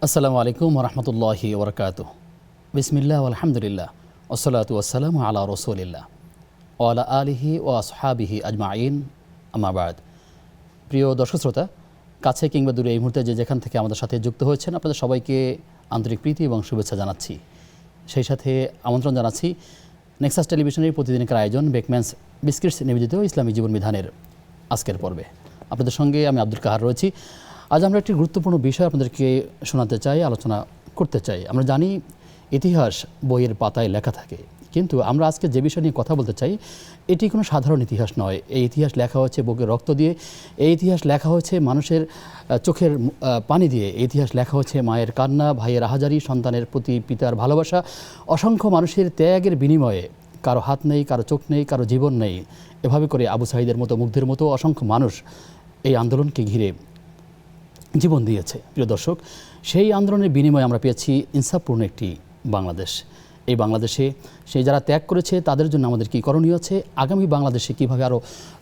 আসসালামু আলাইকুম রহমতুল্লাহি ওবরকাতুহ। বিসমিল্লাহ আলহামদুলিল্লাহ ওসলাতু ওয়াসসালামু আলা রসুলিল্লাহ ওয়ালা আলিহি ও আসহাবিহি আজমাইন, আম্মা বাদ। প্রিয় দর্শক শ্রোতা, কাছে কিংবা দূরে এই মুহূর্তে যে যেখান থেকে আমাদের সাথে যুক্ত হয়েছেন, আপনাদের সবাইকে আন্তরিক প্রীতি এবং শুভেচ্ছা জানাচ্ছি। সেই সাথে আমন্ত্রণ জানাচ্ছি নেক্সাস টেলিভিশনের প্রতিদিনকার আয়োজন বেকম্যানস বিস্কিটস নিবেদিত ইসলামী জীবন বিধানের আজকের পর্বে। আপনাদের সঙ্গে আমি আব্দুল কাহার রয়েছি। আজ আমরা একটি গুরুত্বপূর্ণ বিষয় আপনাদেরকে শোনাতে চাই, আলোচনা করতে চাই। আমরা জানি ইতিহাস বইয়ের পাতায় লেখা থাকে, কিন্তু আমরা আজকে যে বিষয় নিয়ে কথা বলতে চাই এটি কোনো সাধারণ ইতিহাস নয়। এই ইতিহাস লেখা হয়েছে বুকের রক্ত দিয়ে, এই ইতিহাস লেখা হয়েছে মানুষের চোখের পানি দিয়ে, এই ইতিহাস লেখা হয়েছে মায়ের কান্না, ভাইয়ের আহাজারি, সন্তানের প্রতি পিতার ভালোবাসা, অসংখ্য মানুষের ত্যাগের বিনিময়ে। কারো হাত নেই, কারো চোখ নেই, কারো জীবন নেই। এভাবে করে আবু সাঈদের মতো, মুগ্ধের মতো অসংখ্য মানুষ এই আন্দোলনকে ঘিরে জীবন দিয়েছে। প্রিয় দর্শক, সেই আন্দোলনের বিনিময়ে আমরা পেয়েছি ইনসাফপূর্ণ একটি বাংলাদেশ। এই বাংলাদেশে সেই যারা ত্যাগ করেছে তাদের জন্য আমাদের কী করণীয় আছে, আগামী বাংলাদেশে কীভাবে আরও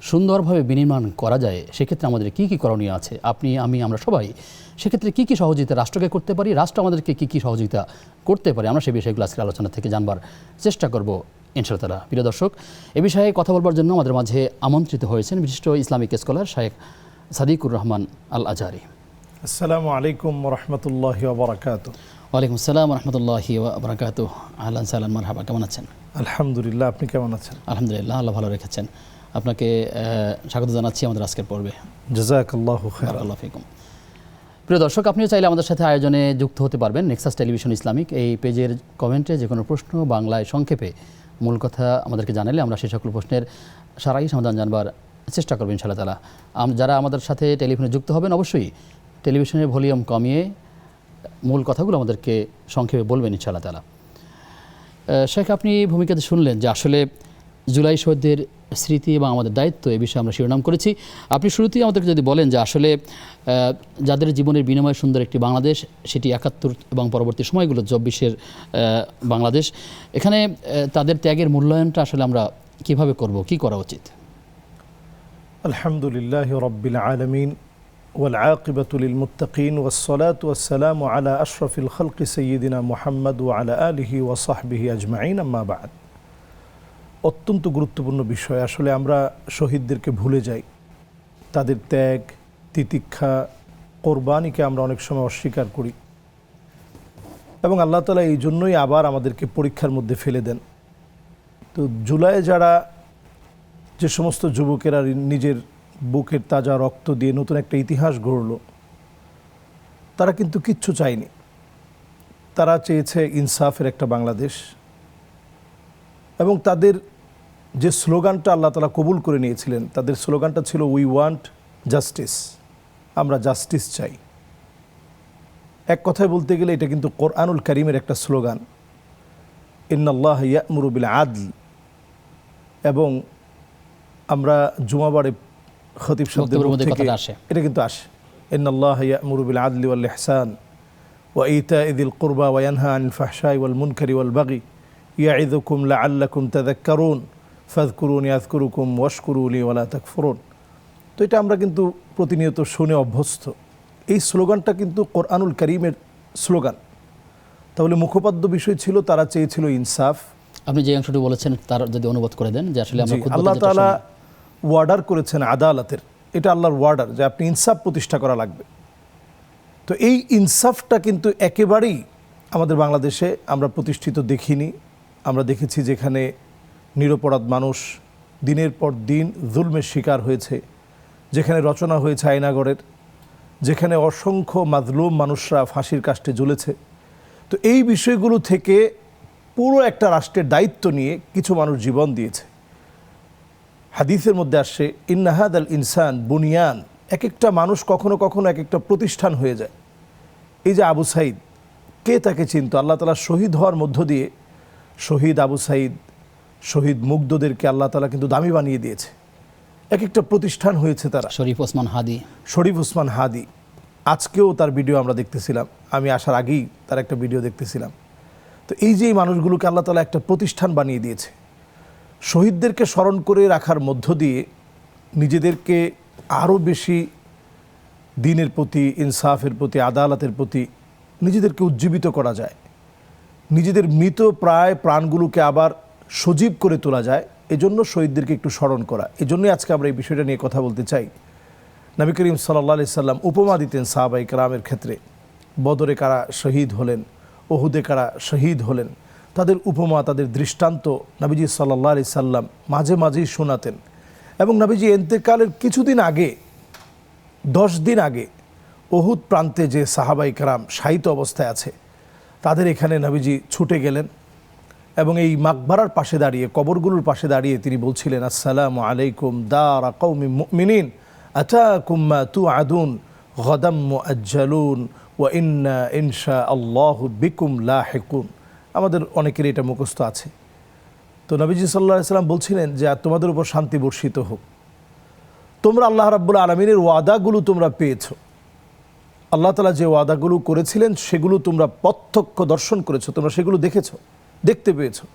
সুন্দরভাবে বিনির্মাণ করা যায়, সেক্ষেত্রে আমাদের কী কী করণীয় আছে, আপনি আমি আমরা সবাই সেক্ষেত্রে কী কী সহযোগিতা রাষ্ট্রকে করতে পারি, রাষ্ট্র আমাদেরকে কী কী সহযোগিতা করতে পারে, আমরা সেই বিষয়গুলো আজকের আলোচনা থেকে জানবার চেষ্টা করব ইনশাআল্লাহ। প্রিয় দর্শক, এ বিষয়ে কথা বলবার জন্য আমাদের মাঝে আমন্ত্রিত হয়েছেন বিশিষ্ট ইসলামিক স্কলার শায়েখ সাদিকুর রহমান আল আজহারি। আসসালামু আলাইকুম রহমতুল্লাহি ওয়া বারাকাতুহু। ওয়ালাইকুম আসসালাম রহমতুল্লাহি ওয়া বারাকাতুহু। আহলান সাহলান মারহাবা, কেমন আছেন? আলহামদুলিল্লাহ, আপনি কেমন আছেন? আলহামদুলিল্লাহ, আল্লাহ ভালো রেখেছেন। আপনাকে স্বাগত জানাচ্ছি আমাদের আজকের পর্বে। জাযাকাল্লাহু খায়রান। বারাকাল্লাহু ফিকুম। প্রিয় দর্শক, আপনিও চাইলে আমাদের সাথে আয়োজনে যুক্ত হতে পারবেন। নেক্সাস টেলিভিশন ইসলামিক এই পেজের কমেন্টে যে কোনো প্রশ্ন বাংলায় সংক্ষেপে মূল কথা আমাদেরকে জানালে আমরা সেই সকল প্রশ্নের সারাই সমাধান জানবার চেষ্টা করব ইনশাআল্লাহ তাআলা। যারা আমাদের সাথে টেলিফোনে যুক্ত হবেন অবশ্যই টেলিভিশনের ভলিউম কমিয়ে মূল কথাগুলো আমাদেরকে সংক্ষেপে বলবেন ইনশাআল্লাহ তাআলা। শেখ, আপনি ভূমিকাতে শুনলেন যে আসলে জুলাই শহীদদের স্মৃতি এবং আমাদের দায়িত্ব, এ বিষয়ে আমরা শিরোনাম করেছি। আপনি শুরুতেই আমাদেরকে যদি বলেন যে আসলে যাদের জীবনের বিনিময়ে সুন্দর একটি বাংলাদেশ, সেটি ৭১ এবং পরবর্তী সময়গুলো ২৪-এর বাংলাদেশ, এখানে তাদের ত্যাগের মূল্যায়নটা আসলে আমরা কিভাবে করব, কি করা উচিত? আলহামদুলিল্লাহি রাব্বিল আলামিন ওয়াল আকিবাতু লিল মুত্তাকিন ওয়াস সালাতু ওয়াস সালামু আলা আশরাফিল খালকি সাইয়্যিদিনা মুহাম্মদ ওয়া আলা আলিহি ওয়া সাহবিহি আজমাইন, আম্মা বাদ। অত্যন্ত গুরুত্বপূর্ণ বিষয়। আসলে আমরা শহীদদেরকে ভুলে যাই, তাদের ত্যাগ, তিতিক্ষা, কোরবানিকে আমরা অনেক সময় অস্বীকার করি এবং আল্লাহ তাআলা এই জন্যই আবার আমাদেরকে পরীক্ষার মধ্যে ফেলে দেন। তো জুলাইয়ে যারা, যে সমস্ত যুবকেরা নিজের বুকের তাজা রক্ত দিয়ে নতুন একটা ইতিহাস গড়ল, তারা কিন্তু কিচ্ছু চায়নি। তারা চেয়েছে ইনসাফের একটা বাংলাদেশ এবং তাদের যে স্লোগানটা আল্লাহ তাআলা কবুল করে নিয়েছিলেন, তাদের স্লোগানটা ছিল উই ওয়ান্ট জাস্টিস, আমরা জাস্টিস চাই। এক কথায় বলতে গেলে এটা কিন্তু কোরআনুল কারীমের একটা স্লোগান, ইন্নাল্লাহ ইয়া'মুরু বিল আদল। এবং আমরা জুমাবারে খতিব সাহেবদের থেকে এটা কিন্তু আসে, ইন্নাল্লাহ ইয়া'মুরু বিল আদলি ওয়াল ইহসান ওয়া ইতা'i যিল কুরবা ওয়া ইয়ানহা আনিল ফাহশাই ওয়াল মুনকারি ওয়াল বাগি ইয়া'iযুকুম লাআল্লাকুম তাযাক্কারুন ফাযকুরুনি আযকুরুকুম ওয়াশকুরু লি ওয়া লা তাকফুরুন। তো এটা আমরা কিন্তু প্রতিনিয়ত শুনে অভ্যস্ত। এই স্লোগানটা কিন্তু কোরআনুল কারীমের স্লোগান। তাহলে মুখপাদ্য বিষয় ছিল, তারা চেয়েছিল ইনসাফ। আপনি যে অংশটি বলেছেন তার যদি অনুবাদ করে দেন, যে আসলে আমরা আল্লাহ তাআলা ওয়ার্ডার করেছেন আদালতের, এটা আল্লাহর ওয়ার্ডার যে আপনি ইনসাফ প্রতিষ্ঠা করা লাগবে। তো এই ইনসাফটা কিন্তু একেবারেই আমাদের বাংলাদেশে আমরা প্রতিষ্ঠিত দেখিনি। আমরা দেখেছি যেখানে নিরপরাধ মানুষ দিনের পর দিন জুলমের শিকার হয়েছে, যেখানে রচনা হয়েছে আয়নাগরের, যেখানে অসংখ্য মাজলুম মানুষরা ফাঁসির কাষ্টে ঝুলেছে। তো এই বিষয়গুলো থেকে পুরো একটা রাষ্ট্রের দায়িত্ব নিয়ে কিছু মানুষ জীবন দিয়েছে। হাদিসের মধ্যে আসছে ইন্না হাদাল ইনসান বুনিয়ান, এক একটা মানুষ কখনো কখনো এক একটা প্রতিষ্ঠান হয়ে যায়। এই যে আবু সাঈদ, কে তাকে চিনত? আল্লাহ তাআলা শহীদ হওয়ার মধ্য দিয়ে শহীদ আবু সাঈদ, শহীদ মুগ্ধদেরকে আল্লাহ তাআলা কিন্তু দামি বানিয়ে দিয়েছে, এক একটা প্রতিষ্ঠান হয়েছে তারা। শরীফ ওসমান হাদি, আজকেও তার ভিডিও আমরা দেখতেছিলাম, আমি আসার আগেই তার একটা ভিডিও দেখতেছিলাম। তো এই যে এই মানুষগুলোকে আল্লাহ তাআলা একটা প্রতিষ্ঠান বানিয়ে দিয়েছে। শহীদদেরকে স্মরণ করে রাখার মধ্য দিয়ে নিজেদেরকে আরও বেশি দ্বীনের প্রতি, ইনসাফের প্রতি, আদালতের প্রতি নিজেদেরকে উজ্জীবিত করা যায়, নিজেদের মৃত প্রায় প্রাণগুলোকে আবার সজীব করে তোলা যায়। এজন্য শহীদদেরকে একটু স্মরণ করা। এজন্যই আজকে আমরা এই বিষয়টা নিয়ে কথা বলতে চাই। নবী করিম সাল্লাল্লাহু আলাইহি সাল্লাম উপমা দিতেন সাহাবায়ে কেরামের ক্ষেত্রে। বদরে কারা শহীদ হলেন, ওহুদে কারা শহীদ হলেন, তাদের উপমা, তাদের দৃষ্টান্ত নবীজি সাল্লাল্লাহু আলাইহি সাল্লাম মাঝে মাঝেই শোনাতেন। এবং নবীজি ইন্তেকালের কিছুদিন আগে, 10 দিন আগে ওহুদ প্রান্তে যে সাহাবায়ে কেরাম শায়িত অবস্থায় আছে, তাদের এখানে নবীজি ছুটে গেলেন এবং এই মাকবারার পাশে দাঁড়িয়ে, কবরগুলোর পাশে দাঁড়িয়ে তিনি বলছিলেন, আসসালামু আলাইকুম দারা কওমি মুমিনিন আতাকুম মা তুআদুন গাদাম মুআজ্জালুন ওয়া ইন্না ইনশাআল্লাহু বিকুম লাহিকুন। আমাদের অনেকের এটা মুখস্থ আছে। তো নবীজি সাল্লাল্লাহু আলাইহি সাল্লাম বলছিলেন যে তোমাদের উপর শান্তি বর্ষিত হোক, তোমরা আল্লাহ রাব্বুল আলামিনের ওয়াদাগুলো তোমরা পেয়েছো। আল্লাহ তাআলা যে ওয়াদাগুলো করেছিলেন সেগুলো তোমরা প্রত্যক্ষ দর্শন করেছো, তোমরা সেগুলো দেখেছো, দেখতে পেয়েছো।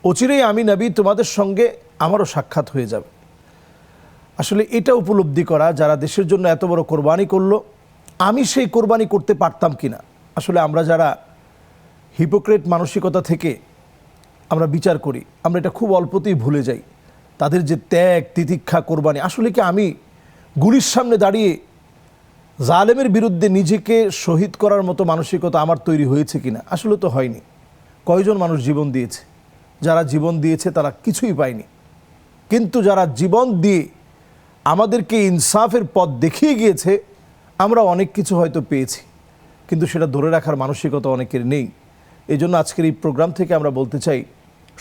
অচিরেই আমি নবী তোমাদের সঙ্গে আমারও সাক্ষাৎ হয়ে যাবে। আসলে এটা উপলব্ধি করা, যারা দেশের জন্য এত বড় কোরবানি করলো, আমি সেই কোরবানি করতে পারতাম কিনা। আসলে আমরা যারা হিপোক্রেট মানসিকতা থেকে আমরা বিচার করি, আমরা এটা খুব অল্পতেই ভুলে যাই। তাদের যে ত্যাগ, তিতিক্ষা, কোরবানি, আসলে কি আমি গুলির সামনে দাঁড়িয়ে জালেমের বিরুদ্ধে নিজেকে শহীদ করার মতো মানসিকতা আমার তৈরি হয়েছে কিনা? আসলে তো হয়নি। কয়জন মানুষ জীবন দিয়েছে? যারা জীবন দিয়েছে তারা কিছুই পায়নি, কিন্তু যারা জীবন দিয়ে আমাদেরকে ইনসাফের পথ দেখিয়ে গিয়েছে, আমরা অনেক কিছু হয়তো পেয়েছি, কিন্তু সেটা ধরে রাখার মানসিকতা অনেকের নেই। এই জন্য আজকের এই প্রোগ্রাম থেকে আমরা বলতে চাই,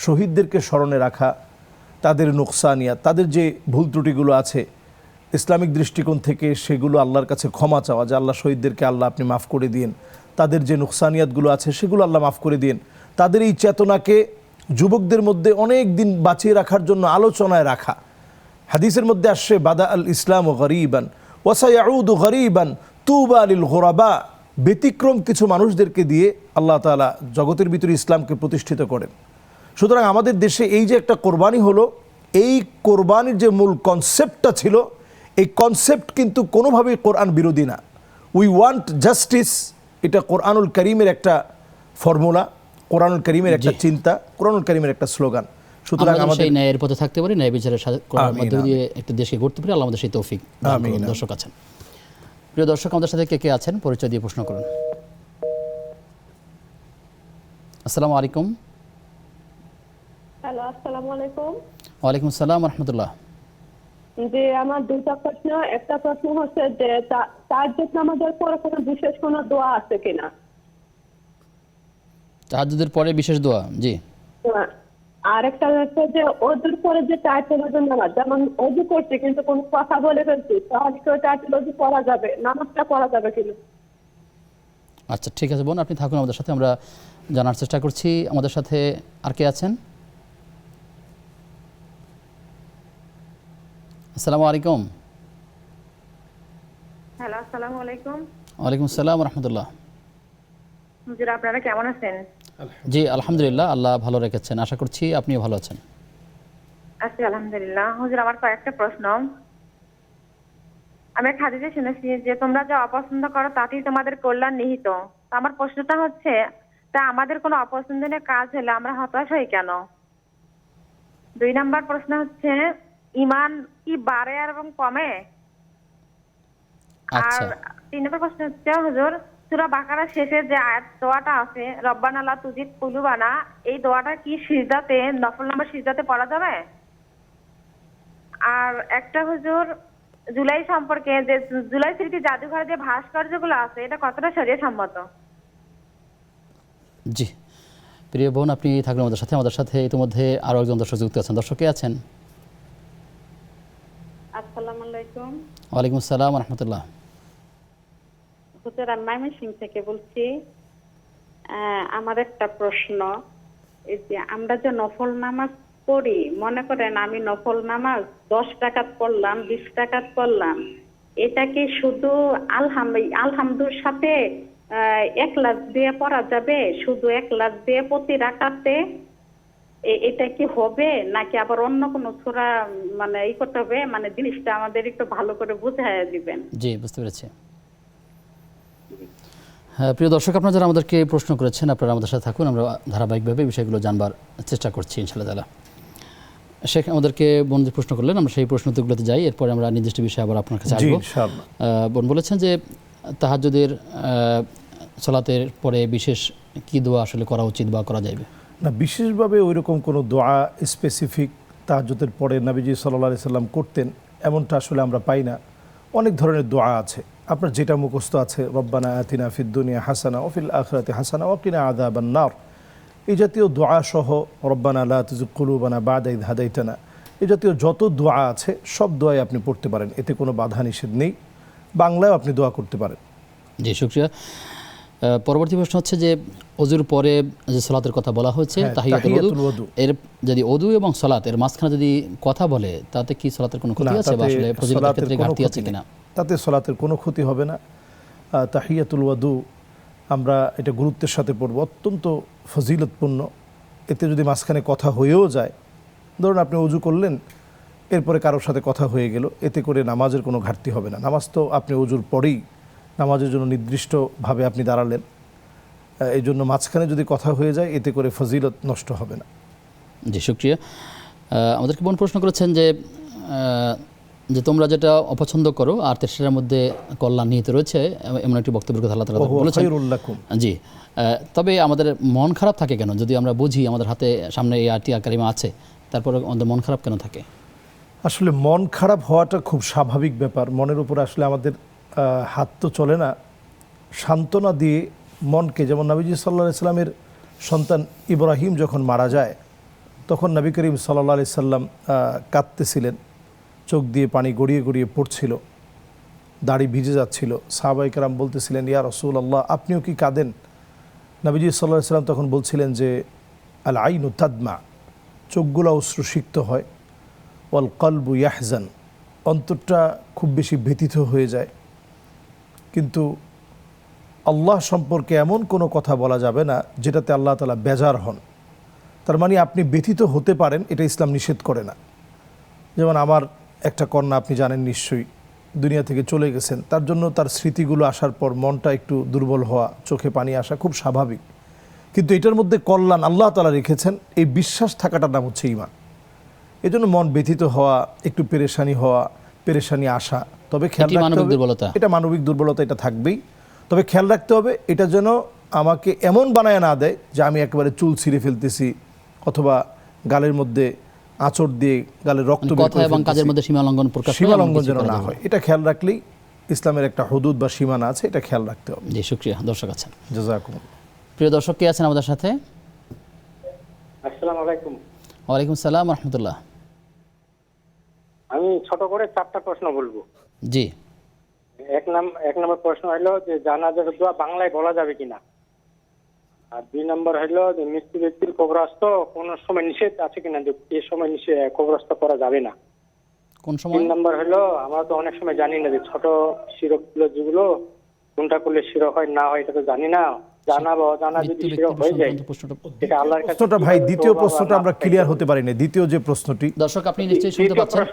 শহীদদেরকে স্মরণে রাখা, তাদের নোকসানিয়াত, তাদের যে ভুল ত্রুটিগুলো আছে ইসলামিক দৃষ্টিকোণ থেকে সেগুলো আল্লাহর কাছে ক্ষমা চাওয়া, যে আল্লাহ শহীদদেরকে আল্লাহ আপনি মাফ করে দিন। তাদের যে নোকসানিয়াতগুলো আছে সেগুলো আল্লাহ মাফ করে দিন। তাদের এই চেতনাকে যুবকদের মধ্যে অনেক দিন বাঁচিয়ে রাখার জন্য আলোচনায় রাখা। হাদিসের মধ্যে আসছে, বাদা আল ইসলাম ও গরিবান ওয়াসায়াউদু গরিবান তুবা লিল গুরাবা। ব্যতিক্রম কিছু মানুষদেরকে দিয়ে আল্লাহ তাআলা জগতের ভিতরে ইসলামকে প্রতিষ্ঠিত করেন। সুতরাং আমাদের দেশে এই যে একটা কোরবানি হলো, এই কোরবানির যে মূল কনসেপ্টটা ছিল, এই কনসেপ্ট কিন্তু কোনোভাবেই কোরআন বিরোধী না। উই ওয়ান্ট জাস্টিস, এটা কোরআনুল কারীমের একটা ফর্মুলা, কোরআনুল কারীমের একটা চিন্তা, কোরআনুল কারীমের একটা স্লোগান। সুতরাং আমরা আমাদের সেই ন্যায়ের পথে থাকতে পারি, ন্যায় বিচারের সাথে করার মধ্য দিয়ে একটা দেশকে গড়তে পারি। আল্লাহ আমাদের সেই তৌফিক দান করুন। দর্শক আছেন, প্রিয় দর্শক, আমাদের সাথে কে কে আছেন পরিচয় দিয়ে প্রশ্ন করুন। আসসালামু আলাইকুম। হ্যালো, আসসালামু আলাইকুম। ওয়ালাইকুম আসসালাম ওয়া রাহমাতুল্লাহ। যে আমার দুটো প্রশ্ন। একটা প্রশ্ন হচ্ছে যে তাহাজ্জুদ নামাজের পরে কোনো বিশেষ কোনো দোয়া আছে কিনা? তাহাজ্জুদের পরে বিশেষ দোয়া? জি। আর একটা হচ্ছে যে ওযুর পরে যে তাহাজ্জুদের নামাজ, যেমন ওযু করছে কিন্তু কোনো কথা বলে ফেলছি, তাহলে কি ওটা ওযু করা যাবে, নামাজটা করা যাবে কিনা? আচ্ছা, ঠিক আছে বোন, আপনি থাকুন আমাদের সাথে, আমরা জানার চেষ্টা করছি। আমাদের সাথে আর কে আছেন? আসসালামু আলাইকুম। হ্যালো, আসসালামু আলাইকুম। ওয়ালাইকুম আসসালাম ওয়া রাহমাতুল্লাহ। হুজুর, আপনারা কেমন আছেন? জি আলহামদুলিল্লাহ, আল্লাহ ভালো রেখেছেন, আশা করছি আপনিও ভালো আছেন। আছি আলহামদুলিল্লাহ। হুজুর, আমার কয়েকটা প্রশ্ন। আমি এক হাদিসে শুনেছি যে তোমরা যা অপছন্দ করো তাতেই তোমাদের কল্যাণ নিহিত। তো আমার প্রশ্নটা হচ্ছে, তা আমাদের কোনো অপছন্দনীয় কাজ হলে আমরা হতাশ হই কেন? 2 নাম্বার প্রশ্ন হচ্ছে, ঈমান কি বাড়ে এবং কমে? আর আচ্ছা, 3 নম্বর প্রশ্ন হচ্ছে, হুজুর, সূরা বাকারার শেষে যে আয়াত দোয়াটা আছে, রব্বানা লা তুজিগ কুলুবানা, এই দোয়াটা কি সিজদাতে, নফল নামাজ সিজদাতে পড়া যাবে? আর একটা হুজুর, জুলাই সম্পর্কে, যে জুলাই স্মৃতি জাদুঘরে যে ভাস্কর্যগুলো আছে, এটা কতটা শরীয়ত সম্মত? জি প্রিয় বোন, আপনি থাকবেন আমাদের সাথে। আমাদের সাথে ইতিমধ্যে আরও একজন দর্শক যুক্ত আছেন। দর্শক কে আছেন? আসসালামু আলাইকুম। ওয়ালাইকুম আসসালাম ওয়া রাহমাতুল্লাহ। হুজুর, আমি ময়মনসিংহ থেকে বলছি। আমার একটা প্রশ্ন, এই যে আমরা যে নফল নামাজ পড়ি, মনে করেন আমি নফল নামাজ 10 রাকাত পড়লাম, 20 রাকাত পড়লাম, এটা কি শুধু আলহামদুর সাথে ইখলাস দিয়ে পড়া যাবে? শুধু ইখলাস দিয়ে প্রতি রাকাতে এটা কি হবে, নাকি আবার অন্য কোনো সূরা মানে করতে হবে? মানে জিনিসটা আমাদের একটু ভালো করে বুঝাইয়া দিবেন। জি, বুঝতে পেরেছি। হ্যাঁ, প্রিয় দর্শক, আপনারা যারা আমাদেরকে প্রশ্ন করেছেন, আপনারা আমাদের সাথে থাকুন, আমরা ধারাবাহিকভাবে বিষয়গুলো জানবার চেষ্টা করছি ইনশাআল্লাহ তাআলা। শেখ আমাদেরকে বোন যে প্রশ্ন করলেন, আমরা সেই প্রশ্নগুলোতে যাই, এরপরে আমরা নির্দিষ্ট বিষয়ে আবার আপনার কাছে জি আসবো। ইনশাআল্লাহ। বোন বলেছেন যে তাহাজ্জুদের সালাতের পরে বিশেষ কি দোয়া আসলে করা উচিত বা করা যাবে? না, বিশেষভাবে ওই রকম কোনো দোয়া স্পেসিফিক তাহাজ্জুদের পরে নবীজি সাল্লাল্লাহু আলাইহি সাল্লাম করতেন এমনটা আসলে আমরা পাই না। অনেক ধরনের দোয়া আছে, আপনার যেটা মুখস্থ আছে, রব্বানা আতিনা ফিদ দুনিয়া হাসানা ওয়া ফিল আখিরাতি হাসানা ওয়া কিনা আযাবান নার, এই জাতীয় দোয়া সহ রব্বানা লা তুযিগ কুলুবানা বা'দা ইয হাদাইতানা, এই জাতীয় যত দোয়া আছে সব দোয়াই আপনি পড়তে পারেন, এতে কোনো বাধা নিষেধ নেই। বাংলায় আপনি দোয়া করতে পারেন। জি, শুকরিয়া। পরবর্তী প্রশ্ন হচ্ছে যে অজুর পরে যে সালাতের কথা বলা হয়েছে, হ্যাঁ, তাহিয়াতুল তাহিয়াতুল ওযু, ওযু। এর যদি ওযু এবং সালাত এর মাঝখানে যদি কথা বলে, তাতে কি সালাতের কোনো ক্ষতি না, আছে বা তাতে আসলে ফজিলতের সালাতের ক্ষেত্রে কোনো ঘাটতি আছে ক্ষতি নেই। কিনা? তাতে সালাতের কোনো ক্ষতি হবে না। তাহিয়াতুল ওযু আমরা এটা গুরুত্বের সাথে পড়ব, অত্যন্ত ফজিলতপূর্ণ। এতে যদি মাঝখানে কথা হয়েও যায়, ধরুন আপনি ওযু করলেন, এরপরে কারোর সাথে কথা হয়ে গেল, এতে করে নামাজের কোনো ঘাটতি হবে না। নামাজ তো আপনি ওযুর পরেই নামাজের জন্য নির্দিষ্টভাবে আপনি দাঁড়ালেন, এই জন্য মাঝখানে যদি কথা হয়ে যায় এতে করে ফজিলত নষ্ট হবে না। জি, শুকরিয়া। আমাদেরকে বোন প্রশ্ন করেছেন যে যে তোমরা যেটা অপছন্দ করো আর সেটার মধ্যে কল্যাণ নিহিত রয়েছে, এমন একটি বক্তব্যের কথা আল্লাহ তাআলা ওয়া বলেছেন। খায়রুল লাকুম। জি, তবে আমাদের মন খারাপ থাকে কেন? যদি আমরা বুঝি আমাদের হাতে সামনে এই আয়াতটি কারিমা আছে, তারপরে আমাদের মন খারাপ কেন থাকে? আসলে মন খারাপ হওয়াটা খুব স্বাভাবিক ব্যাপার। মনের উপর আসলে আমাদের হাত তো চলে না। সান্ত্বনা দিয়ে মনকে, যেমন নবীজি সাল্লাল্লাহু আলাইহি সাল্লামের সন্তান ইব্রাহিম যখন মারা যায়, তখন নবী করিম সাল্লাল্লাহু আলাইহি সাল্লাম কাঁদতেছিলেন, চোখ দিয়ে পানি গড়িয়ে গড়িয়ে পড়ছিল, দাড়ি ভিজে যাচ্ছিল। সাহাবায়ে কেরাম বলতেছিলেন, ইয়া রাসূলুল্লাহ, আপনিও কি কাঁদেন? নবীজি সাল্লাল্লাহু আলাইহি সাল্লাম তখন বলছিলেন যে আল আইনু তাদমা, চোখগুলো অশ্রুসিক্ত হয়, ওয়াল কলবু ইয়াহজান, অন্তরটা খুব বেশি ব্যথিত হয়ে যায়। কিন্তু আল্লাহ সম্পর্কে এমন কোনো কথা বলা যাবে না যেটাতে আল্লাহ তাআলা বেজার হন। তার মানে আপনি ব্যথিত হতে পারেন, এটা ইসলাম নিষেধ করে না। যেমন আমার একটা কন্যা, আপনি জানেন নিশ্চয়ই, দুনিয়া থেকে চলে গেছেন, তার জন্য তার স্মৃতিগুলো আসার পর মনটা একটু দুর্বল হওয়া, চোখে পানি আসা খুব স্বাভাবিক। কিন্তু এটার মধ্যে কল্যাণ আল্লাহ তাআলা রেখেছেন, এই বিশ্বাস থাকাটার নাম হচ্ছে ঈমান। এজন্য মন ব্যথিত হওয়া, একটু পেরেশানি হওয়া, পেরেশানি আসা, তবে খেয়াল এটি রাখতে মানবিক হবে, দুর্বলতা। এটা মানবিক দুর্বলতা, এটা থাকবেই। তবে খেয়াল রাখতে হবে এটা যেন আমাকে এমন বানায় না দেয় যে আমি একেবারে চুল ছিঁড়ে ফেলতেছি, অথবা গালের মধ্যে আঁচড় দিয়ে গালের রক্ত বের কথা করে এবং কাজের ফেলতেছি। মধ্যে সীমা লঙ্ঘন প্রকাশ সীমা এমন লঙ্ঘন কিছু যেন করা না যাবে হয়, এটা খেয়াল রাখলেই ইসলামের একটা হুদুদ বা সীমানা আছে, এটা খেয়াল রাখতে হবে। জি, শুকরিয়া। দর্শক আছেন, জাযাকুমুল্লাহ। প্রিয় দর্শক কে আছেন আমাদের সাথে? আসসালামু আলাইকুম। ওয়ালাইকুম সালাম ওয়া রাহমাতুল্লাহ। আমি ছোট করে 4টা প্রশ্ন বলবো। জি, এক নম্বর প্রশ্ন হলো যে জানাজার দোয়া বাংলায় বলা যাবে কিনা, আর 2 নম্বর হলো যে মৃত্যু ব্যক্তির কবরস্থ কোন সময় নিষেধ আছে কিনা, যে এই সময় কবরস্থ করা যাবে না। কোন 3 সময়? নম্বর হলো আমরা তো অনেক সময় জানি না যে ছোট শিরকগুলো যেগুলো কোনটা করলে শিরক হয় না হয়, এটা তো জানি না। জানা বা অজানা যদি মৃত্যু শিরক ব্যক্তির হয়ে যায়, সংক্রান্ত প্রশ্নটা। এটা আল্লাহর কাছে প্রশ্নটা ভাই, কিভাবে দ্বিতীয় তওবা বা প্রশ্নটা আমরা মাফ ক্লিয়ার চাইতে হতে পারি না। দ্বিতীয় যে প্রশ্নটি, দর্শক আপনি নিশ্চয়ই শুনতে পাচ্ছেন।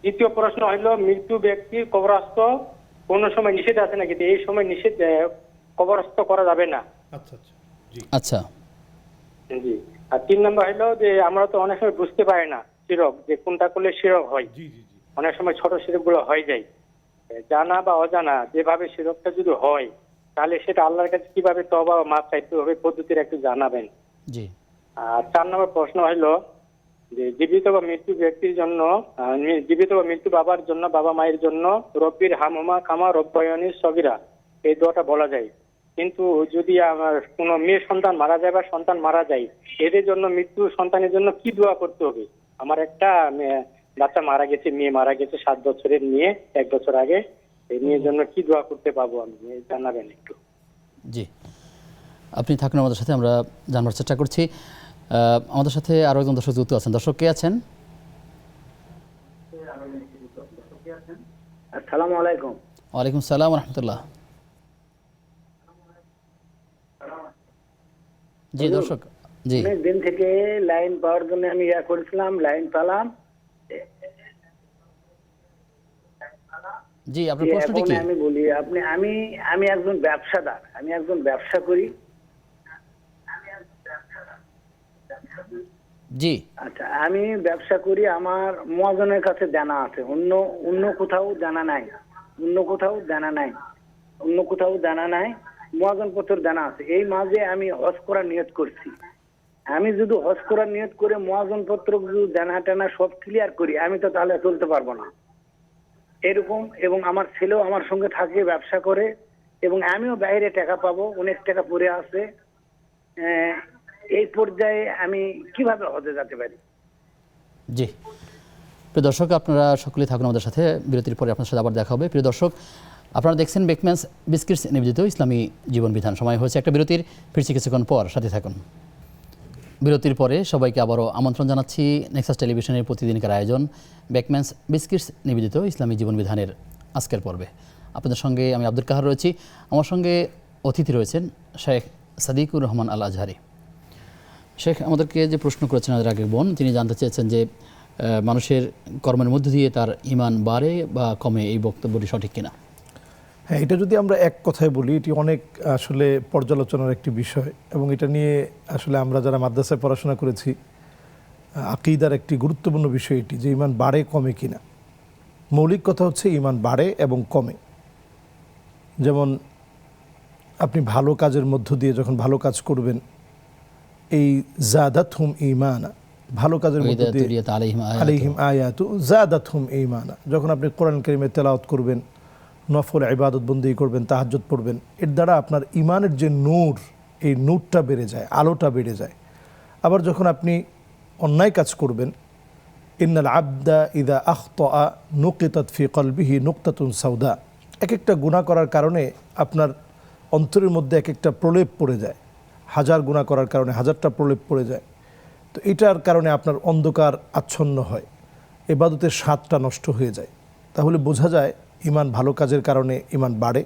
দ্বিতীয় প্রশ্ন হলো মৃত্যু ব্যক্তির কবরস্থ কোন সময় নিষেধ আছে নাকি, এই সময় নিষেধ কবরস্থ করা যাবে না। আচ্ছা, জি। আর 3 নম্বর হলো যে আমরা তো অনেক সময় বুঝতে পারি না শিরক, যে কোনটা করলে শিরক হয়। অনেক সময় ছোট শিরক গুলো হয়ে যায়, জানা বা অজানা, যেভাবে শিরকটা যদি হয় তাহলে সেটা আল্লাহর কাছে কিভাবে তওবা বা মাফ চাইতে হবে, পদ্ধতিটা একটু জানাবেন। জি। আর 4 নম্বর প্রশ্ন হলো যে জীবিত বা মৃত্যু ব্যক্তির জন্য, জীবিত বা মৃত্যু বাবার জন্য, বাবা মায়ের জন্য রব্বির হামহুমা কামা রব্বায়ানি সগীরা, এই দোয়াটা বলা যায়। কিন্তু যদি আমার কোনো মেয়ে সন্তান মারা যায় বা সন্তান মারা যায়, এদের জন্য, মৃত্যু সন্তানের জন্য কি দোয়া করতে হবে? আমার একটা বাচ্চা মারা গেছে, মেয়ে মারা গেছে 7 বছরের মেয়ে, 1 বছর আগে, এই মেয়ের জন্য কি দোয়া করতে পাবো আমি, জানাবেন একটু। জি, আপনি থাকুন আমাদের সাথে, আমরা জানবার চেষ্টা করছি। আমাদের সাথে আরও একজন দর্শক যুক্ত আছেন। দর্শক কে আছেন? আসসালামু আলাইকুম। ওয়ালাইকুম সালাম ওয়া রাহমাতুল্লাহ। জি দর্শক, জি। অনেক দিন থেকে লাইন পাওয়ার জন্য আমি করেছিলাম, লাইন পেলাম। জি, আপনার যে প্রশ্নটি এখন কি? আমি বলি আমি একজন ব্যবসাদার, আমি একজন ব্যবসা করি। জি, আচ্ছা, আমি ব্যবসা করি, আমার মহাজনের কাছে দেনা আছে, অন্য অন্য কোথাও দেনা নাই, অন্য কোথাও দেনা নাই, অন্য কোথাও দেনা নাই, মহাজন পত্র দেনা আছে। এই মাঝে আমি হজ করার নিয়ত করছি। আমি যদি হজ করার নিয়ত করে মহাজন পত্র যদি দেনা টেনা সব ক্লিয়ার করি, আমি তো তাহলে চলতে পারবো না এরকম। এবং আমার ছেলেও আমার সঙ্গে থাকে, ব্যবসা করে, এবং আমিও বাইরে টাকা পাবো, অনেক টাকা পড়ে আছে। এই পর্যায়ে আমি কিভাবে হজে যেতে পারি? জি। প্রিয় দর্শক, আপনারা সকলেই থাকুন আমাদের সাথে। বিরতির পরে আপনার সাথে আবার দেখা হবে। প্রিয় দর্শক, আপনারা দেখছেন বেকম্যানস বিস্কিটস নিবেদিত ইসলামী জীবন বিধান। সময় হয়েছে একটা বিরতির, ফিরছি কিছুক্ষণ পর, সাথে থাকুন। বিরতির পরে সবাইকে আবারও আমন্ত্রণ জানাচ্ছি নেক্সাস টেলিভিশনের প্রতিদিনকার আয়োজন বেকম্যানস বিস্কিটস নিবেদিত ইসলামী জীবন বিধানের আজকের পর্বে। আপনাদের সঙ্গে আমি আব্দুল কাহার রয়েছি। আমার সঙ্গে অতিথি রয়েছেন শেখ সাদিকুর রহমান আল আজহারি। শেখ আমাদেরকে যে প্রশ্ন করেছেন আমাদের আগে বোন, তিনি জানতে চেয়েছেন যে মানুষের কর্মের মধ্য দিয়ে তার ঈমান বাড়ে বা কমে, এই বক্তব্যটি সঠিক কিনা? হ্যাঁ, এটা যদি আমরা এক কথায় বলি, এটি অনেক আসলে পর্যালোচনার একটি বিষয়, এবং এটা নিয়ে আসলে আমরা যারা মাদ্রাসায় পড়াশোনা করেছি, আকীদার একটি গুরুত্বপূর্ণ বিষয় এটি, যে ঈমান বাড়ে কমে কিনা। মৌলিক কথা হচ্ছে ঈমান বাড়ে এবং কমে। যেমন আপনি ভালো কাজের মধ্য দিয়ে যখন ভালো কাজ করবেন, এই জাদাতহুম ঈমানা, ভালো কাজের মধ্য দিয়ে আলাইহিম আয়াতু জাদাতহুম ঈমানা, যখন আপনি কোরআন কারীমের তেলাওয়াত করবেন, নফল ইবাদত বন্দেগী করবেন, তাহাজ্জুদ পড়বেন, এর দ্বারা আপনার ঈমানের যে নূর, এই নূরটা বেড়ে যায়, আলোটা বেড়ে যায়। আবার যখন আপনি অন্যায় কাজ করবেন, ইন্নাল আবদা ইদা আখতা নুকিতাত ফি কলবিহি নুকতাতুন সাউদা, এক একটা গুনাহ করার কারণে আপনার অন্তরের মধ্যে এক একটা প্রলেপ পড়ে যায়, হাজার গুনাহ করার কারণে হাজারটা প্রলেপ পড়ে যায়। তো এটার কারণে আপনার অন্ধকার আচ্ছন্ন হয়, ইবাদতের স্বাদটা নষ্ট হয়ে যায়। তাহলে বোঝা যায় ঈমান ভালো কাজের কারণে ঈমান বাড়ে,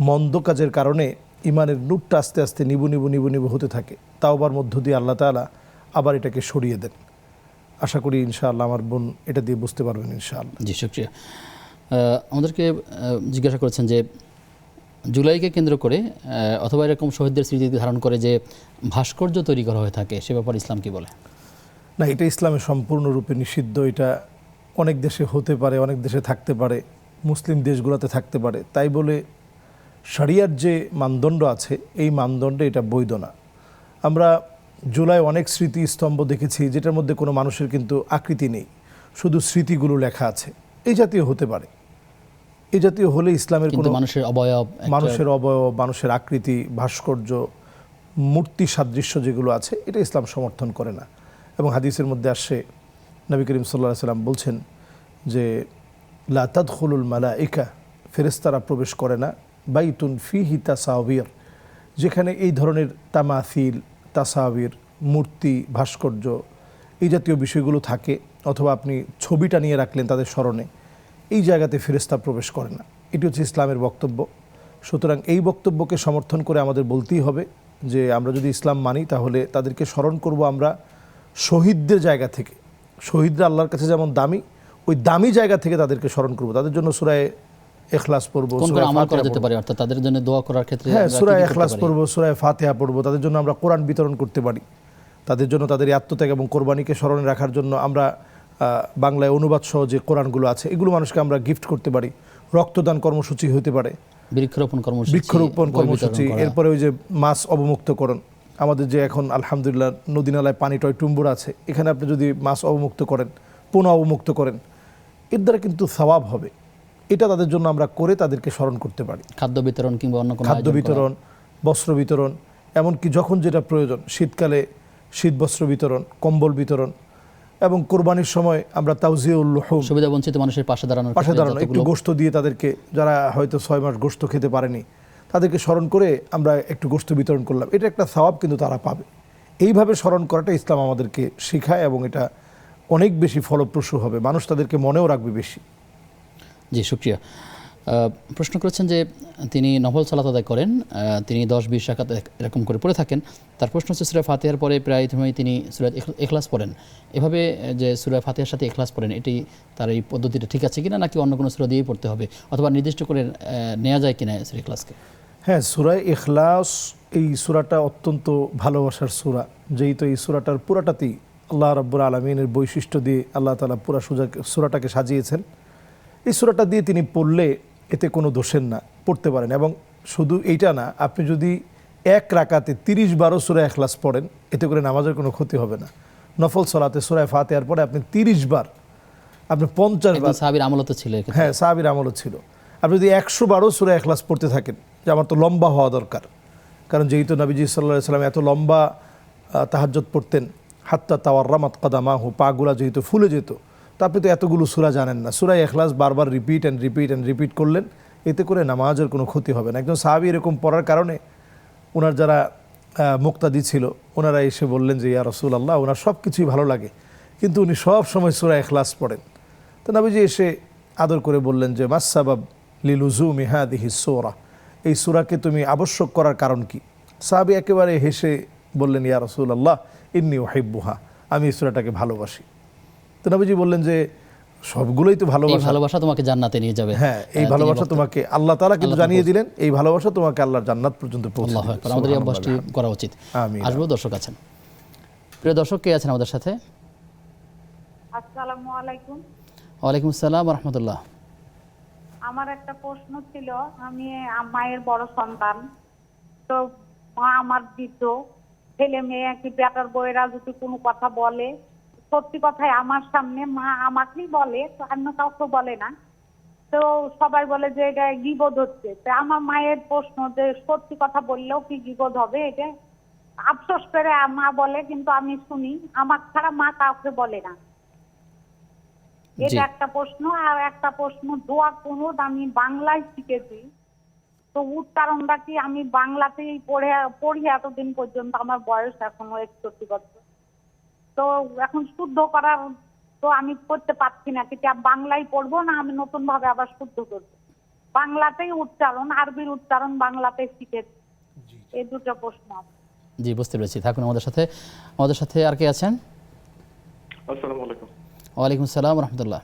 মন্দ কাজের কারণে ঈমানের নূরটা আস্তে আস্তে নিবু নিবু নিবু নিবু হতে থাকে। তাওবার মধ্য দিয়ে আল্লাহ তাআলা আবার এটাকে সরিয়ে দেন। আশা করি ইনশাআল্লাহ আমার বোন এটা দিয়ে বুঝতে পারবেন ইনশাআল্লাহ। জি, শুকরিয়া। আমাদেরকে জিজ্ঞাসা করেছেন যে জুলাইকে কেন্দ্র করে অথবা এরকম শহীদদের স্মৃতি ধারণ করে যে ভাস্কর্য তৈরি করা হয়ে থাকে, সে ব্যাপারে ইসলাম কি বলে? না, এটা ইসলামে সম্পূর্ণরূপে নিষিদ্ধ। এটা অনেক দেশে হতে পারে, অনেক দেশে থাকতে পারে, মুসলিম দেশগুলোতে থাকতে পারে। তাই বলে শরিয়ার যে মানদণ্ড আছে, এই মানদণ্ডে এটা বৈধ না। আমরা জুলাই অনেক স্মৃতি স্তম্ভ দেখেছি যেটার মধ্যে কোনো মানুষের কিন্তু আকৃতি নেই, শুধু স্মৃতিগুলো লেখা আছে। এই জাতীয় হতে পারে, এই জাতীয় হলে ইসলামের কোনো মানুষের অবয়ব, মানুষের আকৃতি, ভাস্কর্য, মূর্তি সাদৃশ্য যেগুলো আছে, এটা ইসলাম সমর্থন করে না। এবং হাদিসের মধ্যে আসে, নবী করিম সাল্লাল্লাহু আলাইহি সাল্লাম বলছেন যে লা তাদখুলুল মালাইকা, ফেরেশতারা প্রবেশ করে না, বাইতুন ফিহি তাসাবির, যেখানে এই ধরনের তামাসিল, তাসাবির, মূর্তি, ভাস্কর্য, এই জাতীয় বিষয়গুলো থাকে, অথবা আপনি ছবিটা নিয়ে রাখলেন তাদের স্মরণে, এই জায়গাতে ফেরেশতা প্রবেশ করে না। এটি হচ্ছে ইসলামের বক্তব্য। সুতরাং এই বক্তব্যকে সমর্থন করে আমাদের বলতেই হবে যে আমরা যদি ইসলাম মানি, তাহলে তাদেরকে স্মরণ করব আমরা শহীদদের জায়গা থেকে। শহীদরা আল্লাহর কাছে যেমন দামি, ওই দামি জায়গা থেকে তাদেরকে স্মরণ করব। তাদের জন্য সূরা ইখলাস পড়ব, কোন আমল করা যেতে পারে, অর্থাৎ তাদের জন্য দোয়া করার ক্ষেত্রে হ্যাঁ, সূরা ইখলাস পড়ব, সূরা ফাতিহা পড়ব। তাদের জন্য আমরা কোরআন বিতরণ করতে পারি। তাদের জন্য তাদের আত্মত্যাগ এবং কোরবানিকে স্মরণে রাখার জন্য আমরা বাংলায় অনুবাদ সহ যে কোরআনগুলো আছে, এগুলো মানুষকে আমরা গিফট করতে পারি। রক্তদান কর্মসূচি হতে পারে, বৃক্ষরোপণ কর্মসূচি, এরপরে ওই যে মাছ অবমুক্তকরণ। আমাদের যে এখন আলহামদুলিল্লাহ নদী নালায় পানি টয় টুম্বুর আছে, এখানে আপনি যদি মাছ অবমুক্ত করেন, পুনঃ অবমুক্ত করেন, এর দ্বারা কিন্তু সওয়াব হবে। এটা তাদের জন্য আমরা করে তাদেরকে স্মরণ করতে পারি। খাদ্য বিতরণ কিংবা অন্য কোনো খাদ্য বিতরণ, বস্ত্র বিতরণ, এমনকি যখন যেটা প্রয়োজন, শীতকালে শীত বস্ত্র বিতরণ, কম্বল বিতরণ, এবং কোরবানির সময় আমরা তাওজিউল লুহুম, সুবিধা বঞ্চিত মানুষের পাশে দাঁড়ানো, একটু গোশত দিয়ে তাদেরকে, যারা হয়তো 6 মাস গোশত খেতে পারেনি, তাদেরকে স্মরণ করে আমরা একটু গোশত বিতরণ করলাম। এটা একটা সওয়াব কিন্তু তারা পাবে। এইভাবে স্মরণ করাটা ইসলাম আমাদেরকে শেখায়, এবং এটা অনেক বেশি ফলপ্রসূ হবে, মানুষ তাদেরকে মনেও রাখবে বেশি। জি, শুকরিয়া। প্রশ্ন করেছেন যে তিনি নফল সালাত আদায় করেন, তিনি 10-20 রাকাত এরকম করে পড়ে থাকেন। তার প্রশ্ন হচ্ছে সূরা ফাতিহার পরে প্রায় সময় তিনি সূরা ইখলাস পড়েন। এভাবে যে সূরা ফাতিহার সাথে ইখলাস পড়েন, এটি তার এই পদ্ধতিটা ঠিক আছে কিনা, নাকি অন্য কোনো সূরা দিয়েই পড়তে হবে, অথবা নির্দিষ্ট করে নেওয়া যায় কিনা সূরা ইখলাসকে? হ্যাঁ, সূরা ইখলাস এই সূরাটা অত্যন্ত ভালোবাসার সূরা, যেহেতু এই সূরাটার পুরাটাতেই আল্লাহ রাব্বুল আলামিনের বৈশিষ্ট্য দিয়ে আল্লাহ তাআলা পুরা সূরাটাকে সাজিয়েছেন। এই সূরাটা দিয়ে তিনি পড়লে এতে কোনো দোষের না, পড়তে পারেন। এবং শুধু এইটা না, আপনি যদি এক রাকাতে 30 বারও সূরা ইখলাস পড়েন, এতে করে নামাজের কোনো ক্ষতি হবে না। নফল সালাতে সূরা ফাতিহার পরে আপনি 30 বার, আপনি 50 বার, সাহাবীর আমল তো ছিল, হ্যাঁ সাহাবীর আমলও ছিল। আপনি যদি 100 বারও সূরা ইখলাস পড়তে থাকেন, যে আমার তো লম্বা হওয়া দরকার, কারণ যেহেতু নবীজি সাল্লাল্লাহু আলাইহি সাল্লাম এত লম্বা তাহাজ্জুদ পড়তেন, হাত্তা তাওয়াররামাত কাদামাহু, পাগুলা যেহেতু ফুলে যেত, তো আপনি তো এতগুলো সূরা জানেন না। সূরা ইখলাস বারবার রিপিট করলেন, এতে করে নামাজের কোনো ক্ষতি হবে না। একজন সাহাবী এরকম পড়ার কারণে ওনার যারা মুক্তাদি ছিল, ওনারা এসে বললেন যে ইয়া রাসূলুল্লাহ, ওনার সব কিছুই ভালো লাগে, কিন্তু উনি সব সময় সূরা ইখলাস পড়েন। তো নবীজি এসে আদর করে বললেন যে মাসসাবাব লিলুজুমি হাদিহি সূরা, এই সূরাকে তুমি আবশ্যক করার কারণ কি? সাহাবী একেবারে হেসে বললেন ইয়া রাসূলুল্লাহ ইন্নী উহিব্বুহা, আমি এই সূরাটাকে ভালোবাসি। তো নবীজি বললেন যে সবগুলোই তো ভালোবাসা তোমাকে জান্নাতে নিয়ে যাবে। হ্যাঁ, এই ভালোবাসা তোমাকে আল্লাহ তাআলা কিন্তু জানিয়ে দিলেন, এই ভালোবাসা তোমাকে আল্লাহর জান্নাত পর্যন্ত পৌঁছে দেবে। আল্লাহু আকবার, আমাদের এই অভ্যাসটি করা উচিত। আমিন। আসবো, দর্শক আছেন। প্রিয় দর্শক, কে আছেন আমাদের সাথে? আসসালামু আলাইকুম। ওয়ালাইকুম আসসালাম ওয়া রাহমাতুল্লাহ। আমার একটা প্রশ্ন ছিল, আমি মায়ের বড় সন্তান, তো মা আমার বৃদ্ধ, ছেলে মেয়ে কি বেটার বউয়েরা যদি কোনো কথা বলে, সত্যি কথাই আমার সামনে মা আমাকেই বলে, তো অন্য কাউকে বলে না, তো সবাই বলে যে এটা গীবত হচ্ছে। তো আমার মায়ের প্রশ্ন যে সত্যি কথা বললেও কি গীবত হবে? এটা আফসোস করে মা বলে, কিন্তু আমি শুনি, আমার ছাড়া মা কাউকে বলে না। এটা একটা প্রশ্ন। আর একটা প্রশ্ন, দোয়া কুনুত আমি বাংলায় শিখেছি, তো উচ্চারণটা কি আমি বাংলাতেই পড়ি এতদিন পর্যন্ত, আমার বয়স এখনো 61 বছর, তো এখন শুদ্ধ করার তো আমি করতে পারছি না, কিন্তু বাংলায় পড়বো না আমি নতুন ভাবে আবার শুদ্ধ করবো? বাংলাতেই উচ্চারণ, আরবির উচ্চারণ বাংলাতে শিখেছি। এই দুটো প্রশ্ন। জি, বুঝতে পেরেছি। থাকুন আমাদের সাথে। আমাদের সাথে আর কে আছেন? আসসালামু আলাইকুম। ওয়ালাইকুম আসসালাম ওয়া রাহমাতুল্লাহ।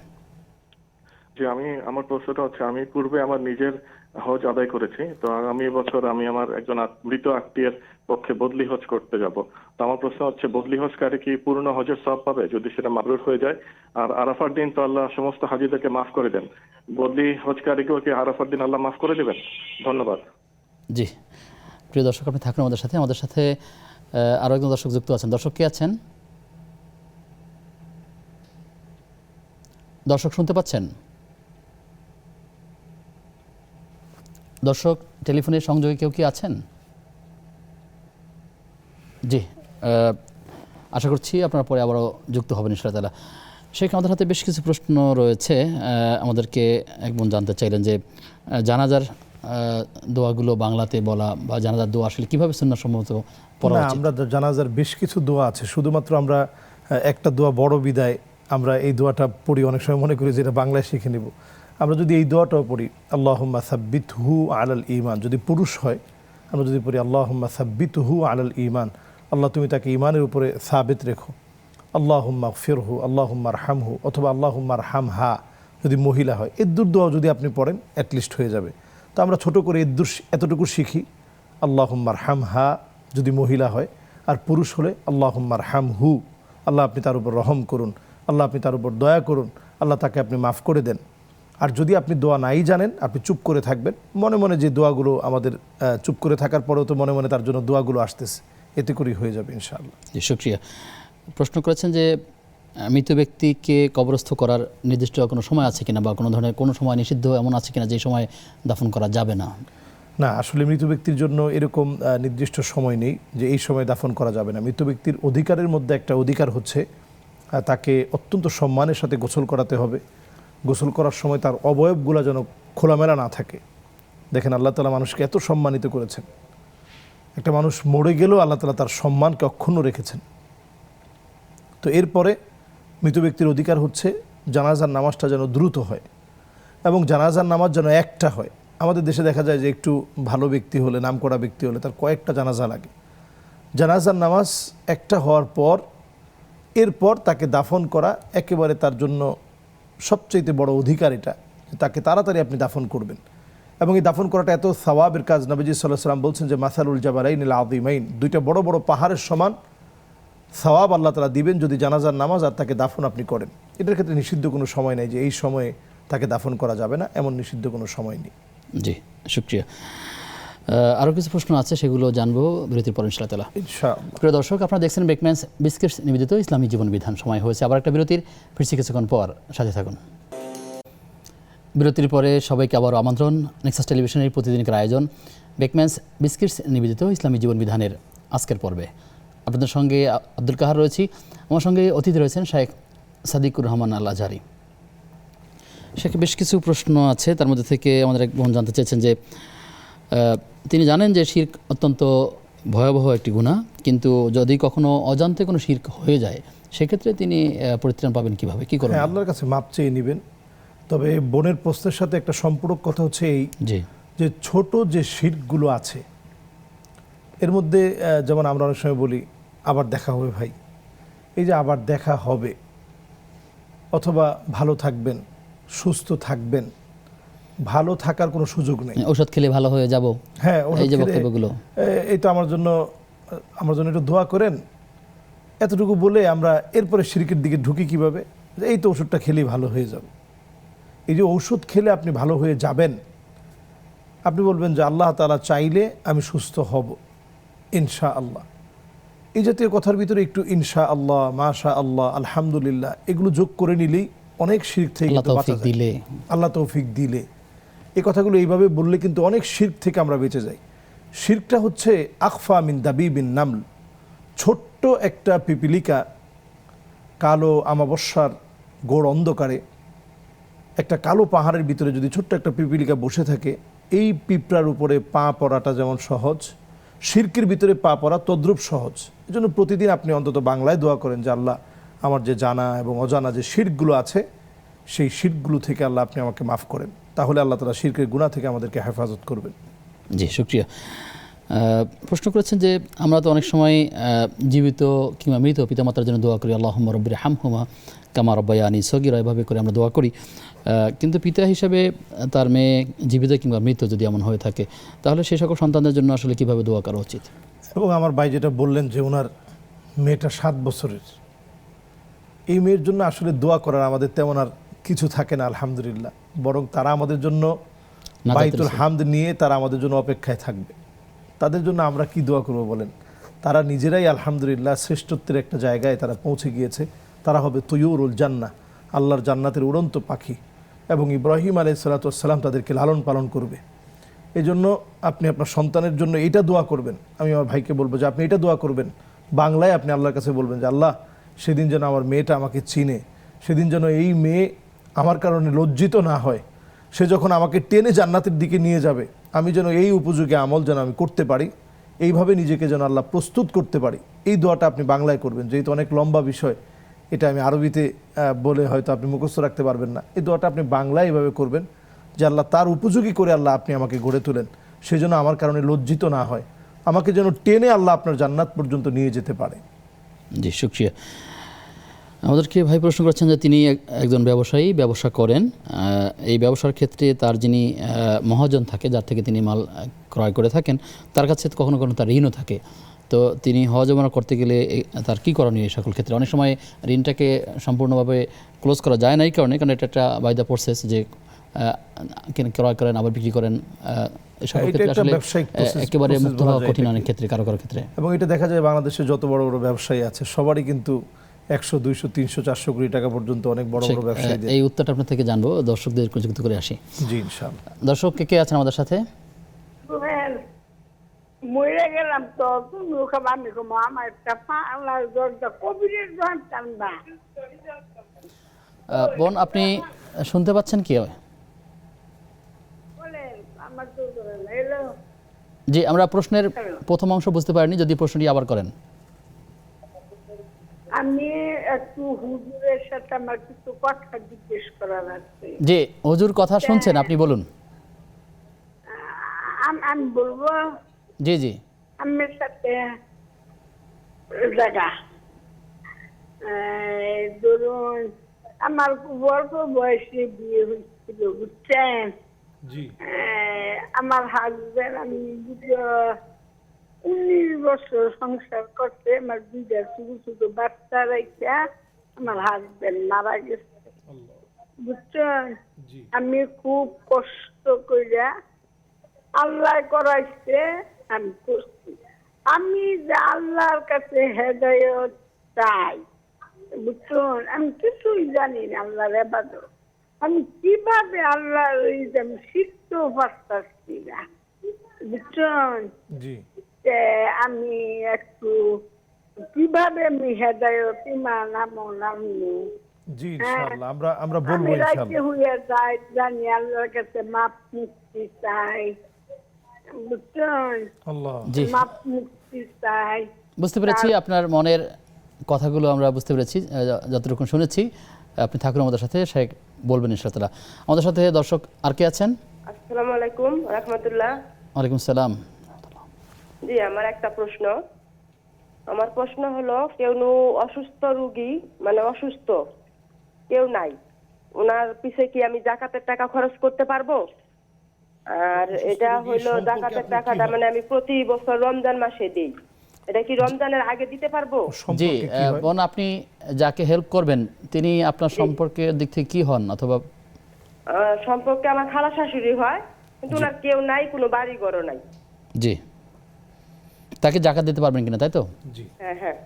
জি, আমার প্রশ্নটা হচ্ছে, আমি পূর্বে আমার নিজের হজ আদায় করেছি, তো আগামী বছর আমি আমার একজন মৃত আত্মীয়ের পক্ষে বদলি হজ করতে যাব। তো আমার প্রশ্ন হচ্ছে, বদলি হজকারী কি পূর্ণ হজের সওয়াব পাবে যদি সেটা মাবরুর হয়ে যায়? আর আরাফার দিন তো আল্লাহ সমস্ত হাজিদেরকে মাফ করে দেন, বদলি হজকারীকেও কি আরাফার দিন আল্লাহ মাফ করে দেবেন? ধন্যবাদ। জি, প্রিয় দর্শক, আপনি থাকুন আমাদের সাথে। আমাদের সাথে আরও একজন দর্শক যুক্ত আছেন। দর্শক কে আছেন? দর্শক শুনতে পাচ্ছেন? দর্শক, টেলিফোনের সংযোগে কেউ কি আছেন? জি, আশা করছি আপনারা পরে আবারও যুক্ত হবেন ইনশাআল্লাহ। শেখ, আমাদের হাতে বেশ কিছু প্রশ্ন রয়েছে। আমাদেরকে এক বোন জানতে চাইলেন যে জানাজার দোয়াগুলো বাংলাতে বলা বা জানাজার দোয়া আসলে কীভাবে সুন্নাহসম্মত পড়া উচিত? আমরা জানাজার বেশ কিছু দোয়া আছে, শুধুমাত্র আমরা একটা দোয়া বড় বিদায়, আমরা এই দোয়াটা পড়ি, অনেক সময় মনে করি যে এটা বাংলায় শিখে নেব। আমরা যদি এই দোয়াটাও পড়ি, আল্লাহুম্মা সাব্বিতহু আলাল ঈমান, যদি পুরুষ হয় আমরা যদি পড়ি আল্লাহুম্মা সাব্বিতহু আলাল ঈমান, আল্লাহ তুমি তাকে ঈমানের উপরে সাবিত রেখো। আল্লাহুম্মা গফিরহু, আল্লাহুম্মা আরহামহু, অথবা আল্লাহুম্মা আরহামহা যদি মহিলা হয়। এদ্দুর দোয়া যদি আপনি পড়েন অ্যাটলিস্ট হয়ে যাবে। তো আমরা ছোট করে এতটুকু শিখি, আল্লাহুম্মা আরহামহা যদি মহিলা হয়, আর পুরুষ হলে আল্লাহুম্মা আরহামহু, আল্লাহ আপনি তার উপর রহম করুন, আল্লাহ আপনি তার উপর দয়া করুন, আল্লাহ তাকে আপনি মাফ করে দেন। আর যদি আপনি দোয়া নাই জানেন, আপনি চুপ করে থাকবেন, মনে মনে যে দোয়াগুলো আমাদের চুপ করে থাকার পরেও তো মনে মনে তার জন্য দোয়াগুলো আসতেছে, এতে করেই হয়ে যাবে ইনশাআল্লাহ। জি, শুকরিয়া। প্রশ্ন করেছেন যে মৃত ব্যক্তিকে কবরস্থ করার নির্দিষ্ট কোনো সময় আছে কিনা, বা কোনো ধরনের কোনো সময় নিষিদ্ধ এমন আছে কিনা যে সময় দাফন করা যাবে না? না, আসলে মৃত ব্যক্তির জন্য এরকম নির্দিষ্ট সময় নেই যে এই সময় দাফন করা যাবে না। মৃত ব্যক্তির অধিকারের মধ্যে একটা অধিকার হচ্ছে তাকে অত্যন্ত সম্মানের সাথে গোসল করাতে হবে। গোসল করার সময় তার অবয়বগুলো যেন খোলামেলা না থাকে। দেখেন, আল্লাহ তাআলা মানুষকে এত সম্মানিত করেছেন, একটা মানুষ মরে গেলেও আল্লাহ তাআলা তার সম্মানকে অক্ষুণ্ণ রেখেছেন। তো এরপরে মৃত ব্যক্তির অধিকার হচ্ছে জানাজার নামাজটা যেন দ্রুত হয়। এবং জানাজার নামাজ যেন একটা হয়। আমাদের দেশে দেখা যায় যে একটু ভালো ব্যক্তি হলে, নামকরা ব্যক্তি হলে তার কয়েকটা জানাজা লাগে। জানাজার নামাজ একটা হওয়ার পর এরপর তাকে দাফন করা একেবারে তার জন্য সবচেয়ে বড় অধিকার এটা, যে তাকে তাড়াতাড়ি আপনি দাফন করবেন। এবং এই দাফন করাটা এত সওয়াবের কাজ, নবীজি সাল্লাল্লাহু আলাইহি ওয়াসাল্লাম বলছেন যে মাসালুল জাবালাইনিল আযীমাইন, দুইটা বড় বড় পাহাড়ের সমান সওয়াব আল্লাহ তাআলা দিবেন যদি জানাজার নামাজ আর তাকে দাফন আপনি করেন। এটার ক্ষেত্রে নিষিদ্ধ কোনো সময় নেই যে এই সময়ে তাকে দাফন করা যাবে না, এমন নিষিদ্ধ কোনো সময় নেই। জি, শুকরিয়া। আরও কিছু প্রশ্ন আছে, সেগুলো জানবো বিরতির পর ইনশাআল্লাহ তাআলা। ইনশাআল্লাহ। প্রিয় দর্শক, আপনারা দেখছেন বেকম্যানস বিস্কিটস নিবেদিত ইসলামী জীবন বিধান। সময় হয়েছে আবার একটা বিরতির, ফিরছি কিছুক্ষণ পর, সাথে থাকুন। বিরতির পরে সবাইকে আবারও আমন্ত্রণ নেক্সাস টেলিভিশনের প্রতিদিনকার আয়োজন বেকম্যানস বিস্কিটস নিবেদিত ইসলামী জীবন বিধানের আজকের পর্বে। আপনাদের সঙ্গে আব্দুল কাহার রয়েছি, আমার সঙ্গে অতিথি রয়েছেন শেখ সাদিকুর রহমান আল আজহারি। শেখ, বেশ কিছু প্রশ্ন আছে, তার মধ্যে থেকে আমাদের এক বোন জানতে চেয়েছেন যে তিনি জানেন যে শিরক অত্যন্ত ভয়াবহ একটি গুনাহ, কিন্তু যদি কখনো অজান্তে কোনো শিরক হয়ে যায় সেক্ষেত্রে তিনি পরিত্রাণ পাবেন কিভাবে, কি করবেন? আল্লাহর কাছে মাপ চেয়ে নেবেন। তবে বোনের প্রশ্নের সাথে একটা সম্পূরক কথা হচ্ছে এই, জি, যে ছোট যে শিরকগুলো আছে এর মধ্যে যেমন আমরা অনেক সময় বলি আবার দেখা হবে ভাই, এই যে আবার দেখা হবে, অথবা ভালো থাকবেন, সুস্থ থাকবেন, ভালো থাকার কোনো সুযোগ নেই, ওষুধ খেলে ভালো হয়ে যাব, হ্যাঁ এই যে বক্তব্যগুলো, এই তো আমার জন্য একটু দোয়া করেন, এতটুকু বলে আমরা এরপরে শিরকের দিকে ঢুকি কিভাবে, এই তো ওষুধটা খেলেই ভালো হয়ে যাবে। এই যে ঔষধ খেলে আপনি ভালো হয়ে যাবেন, আপনি বলবেন যে আল্লাহ তাআলা চাইলে আমি সুস্থ হব ইনশাআল্লাহ। এই জাতীয় কথার ভিতরে একটু ইনশাআল্লাহ, মাশাআল্লাহ, আলহামদুলিল্লাহ এগুলো যোগ করে নিলেই অনেক শিরক থেকে আল্লাহ তৌফিক দিলে, এই কথাগুলো এইভাবে বললে কিন্তু অনেক শিরক থেকে আমরা বেঁচে যাই। শিরকটা হচ্ছে আখফা মিন দাবিবিন নামল, ছোট্ট একটা পিপিলিকা কালো আমাবস্যার গোড় অন্ধকারে একটা কালো পাহাড়ের ভিতরে যদি ছোট্ট একটা পিপিলিকা বসে থাকে, এই পিঁপড়ার উপরে পা পড়াটা যেমন সহজ, শিরকের ভিতরে পা পড়া তদ্রূপ সহজ। এই জন্য প্রতিদিন আপনি অন্তত বাংলায় দোয়া করেন যে আল্লাহ আমার যে জানা এবং অজানা যে শিরকগুলো আছে সেই শিরকগুলো থেকে আল্লাহ আপনি আমাকে মাফ করেন, তাহলে আল্লাহ তাআলা শিরকের গুনাহ থেকে আমাদেরকে হেফাজত করবেন। জি, শুকরিয়া। প্রশ্ন করেছেন যে আমরা তো অনেক সময় জীবিত কিংবা মৃত পিতামাতার জন্য দোয়া করি, আল্লাহুম্মা রাব্বির হামহুমা কামা রাব্বায়ানি সগীরা, এভাবে করে আমরা দোয়া করি। কিন্তু পিতা হিসাবে তার মেয়ে জীবিত কিংবা মৃত যদি এমন হয়ে থাকে, তাহলে সেই সকল সন্তানদের জন্য আসলে কিভাবে দোয়া করা উচিত? এবং আমার ভাই যেটা বললেন যে ওনার মেয়েটা 7 বছরের, এই মেয়ের জন্য আসলে দোয়া করার আমাদের তেমন আর কিছু থাকে না আলহামদুলিল্লাহ, বরং তারা আমাদের জন্য বাইতুল হামদ নিয়ে তারা আমাদের জন্য অপেক্ষায় থাকবে। তাদের জন্য আমরা কি দোয়া করব বলেন? তারা নিজেরাই আলহামদুলিল্লাহ শ্রেষ্ঠত্বের একটা জায়গায় তারা পৌঁছে গিয়েছে। তারা হবে তুয়ুরুল জান্নাহ, আল্লাহর জান্নাতের উড়ন্ত পাখি, এবং ইব্রাহিম আলাইহিস সালাতু ওয়াস সালাম তাদেরকে লালন পালন করবে। এই জন্য আপনি আপনার সন্তানের জন্য এইটা দোয়া করবেন। আমি আমার ভাইকে বলবো যে আপনি এটা দোয়া করবেন, বাংলায় আপনি আল্লাহর কাছে বলবেন যে আল্লাহ সেদিন যেন আমার মেয়েটা আমাকে চিনে, সেদিন যেন এই মেয়ে আমার কারণে লজ্জিত না হয়, সে যখন আমাকে টেনে জান্নাতের দিকে নিয়ে যাবে আমি যেন এই উপযোগী আমল যেন আমি করতে পারি, এইভাবে নিজেকে যেন আল্লাহ প্রস্তুত করতে পারি। এই দোয়াটা আপনি বাংলায় করবেন, যেহেতু অনেক লম্বা বিষয়, এটা আমি আরবিতে বলে হয়তো আপনি মুখস্থ রাখতে পারবেন না। এই দোয়াটা আপনি বাংলায় এইভাবে করবেন যে আল্লাহ তার উপযোগী করে আল্লাহ আপনি আমাকে গড়ে তোলেন, সেই জন্য আমার কারণে লজ্জিত না হয়, আমাকে যেন টেনে আল্লাহ আপনার জান্নাত পর্যন্ত নিয়ে যেতে পারে। জি, শুকরিয়া। আমাদেরকে ভাই প্রশ্ন করছেন যে তিনি একজন ব্যবসায়ী, ব্যবসা করেন, এই ব্যবসার ক্ষেত্রে তার যিনি মহাজন থাকে, যার থেকে তিনি মাল ক্রয় করে থাকেন, তার কাছে কখনো কখনো তার ঋণও থাকে। তো তিনি হজ ওমরা করতে গেলে তার কী করণীয় এই সকল ক্ষেত্রে? অনেক সময় ঋণটাকে সম্পূর্ণভাবে ক্লোজ করা যায় না এই কারণে, কারণ এটা একটা বাই দ্য প্রসেস যে ক্রয় করেন আবার বিক্রি করেন, একেবারে মুক্ত হওয়া কঠিন অনেক ক্ষেত্রে, কারো কারো ক্ষেত্রে। এবং এটা দেখা যায় বাংলাদেশে যত বড় বড় ব্যবসায়ী আছে সবারই কিন্তু 100, 200, 300, 400 কোটি টাকা পর্যন্ত অনেক বড় বড় ব্যবসায়ী। এই উত্তরটা আপনার থেকে জানবো, দর্শকদের যুক্ত করে আসি। জি ইনশাআল্লাহ। দর্শক কে আছেন আমাদের সাথে? মরে গেলাম তো তুমি আমি আমার একটা কবিরের জানতাম না। বোন, আপনি শুনতে পাচ্ছেন কি? জি, আমরা প্রশ্নের প্রথম অংশ বুঝতে পারিনি, যদি প্রশ্নটি আবার করেন। আমি একটু হুজুরের সাথে আমার কিছু কথা জিজ্ঞেস করার আছে। জি হুজুর কথা শুনছেন, আপনি বলুন। আমি বলবো জি জি আমার সাথে জায়গা ধরুন আমার খুব অল্প বয়সে বিয়ে হয়েছিল, বুঝছেন? জি আমার হাজবেন্ড, আমি 19 বছর সংসার করতে আমার 2টা ছোট ছোট বাচ্চা রেখে আমার হাজবেন্ড মারা গেছে, বুঝছেন? আমি খুব কষ্ট করে আল্লাহ করাইছে, আমি করছি। আমি যে আল্লাহর কাছে হেদায়েত চাই, বুঝছেন? আমি কিছুই জানি না আল্লাহর ইবাদত। আমি কিভাবে আল্লাহ আমি শিখতেও পারতাছি না, বুঝছেন? জি আমি একটু কিভাবে আমি হেদায়েত ইমান আমল আনবো। জি ইনশাআল্লাহ আমরা বলবো আমি রাইতে ইনশাআল্লাহ। হইয়া যাই, জানি আল্লাহর কাছে মাপ মুক্তি চাই, বুঝছেন? আল্লাহ জি মাপ মুক্তি চাই। বুঝতে পেরেছি আপনার মনের কথাগুলো, আমরা বুঝতে পেরেছি যতটুকু শুনেছি। আপনি থাকুন আমাদের সাথে, শেখ বলবেন ইনশাআল্লাহ। আমাদের সাথে দর্শক আর কে আছেন? আসসালামু আলাইকুম রাহমাতুল্লাহ। ওয়ালাইকুম সালাম। জি আমার একটা প্রশ্ন। আমার প্রশ্ন হলো, কেউ অসুস্থ রোগী, মানে অসুস্থ কেউ নাই, ওনার পিছে কি আমি যাকাতের টাকা খরচ করতে পারবো? আর এটা হলো যাকাতের টাকাটা মানে আমি প্রতি বছর রমজান মাসে দিই, এটা কি রমজানের আগে দিতে পারবো? জি বোন, আপনি যাকে হেল্প করবেন তিনি আপনার সম্পর্কের দিক থেকে কি হন? অথবা সম্পর্কে আমার খালা শাশুড়ি হয়, কিন্তু ওনার কেউ নাই, কোনো বাড়ি ঘরও নাই। জি তাকে জাকাত দিতে পারবেন কিনা, তাই তো? হ্যাঁ হ্যাঁ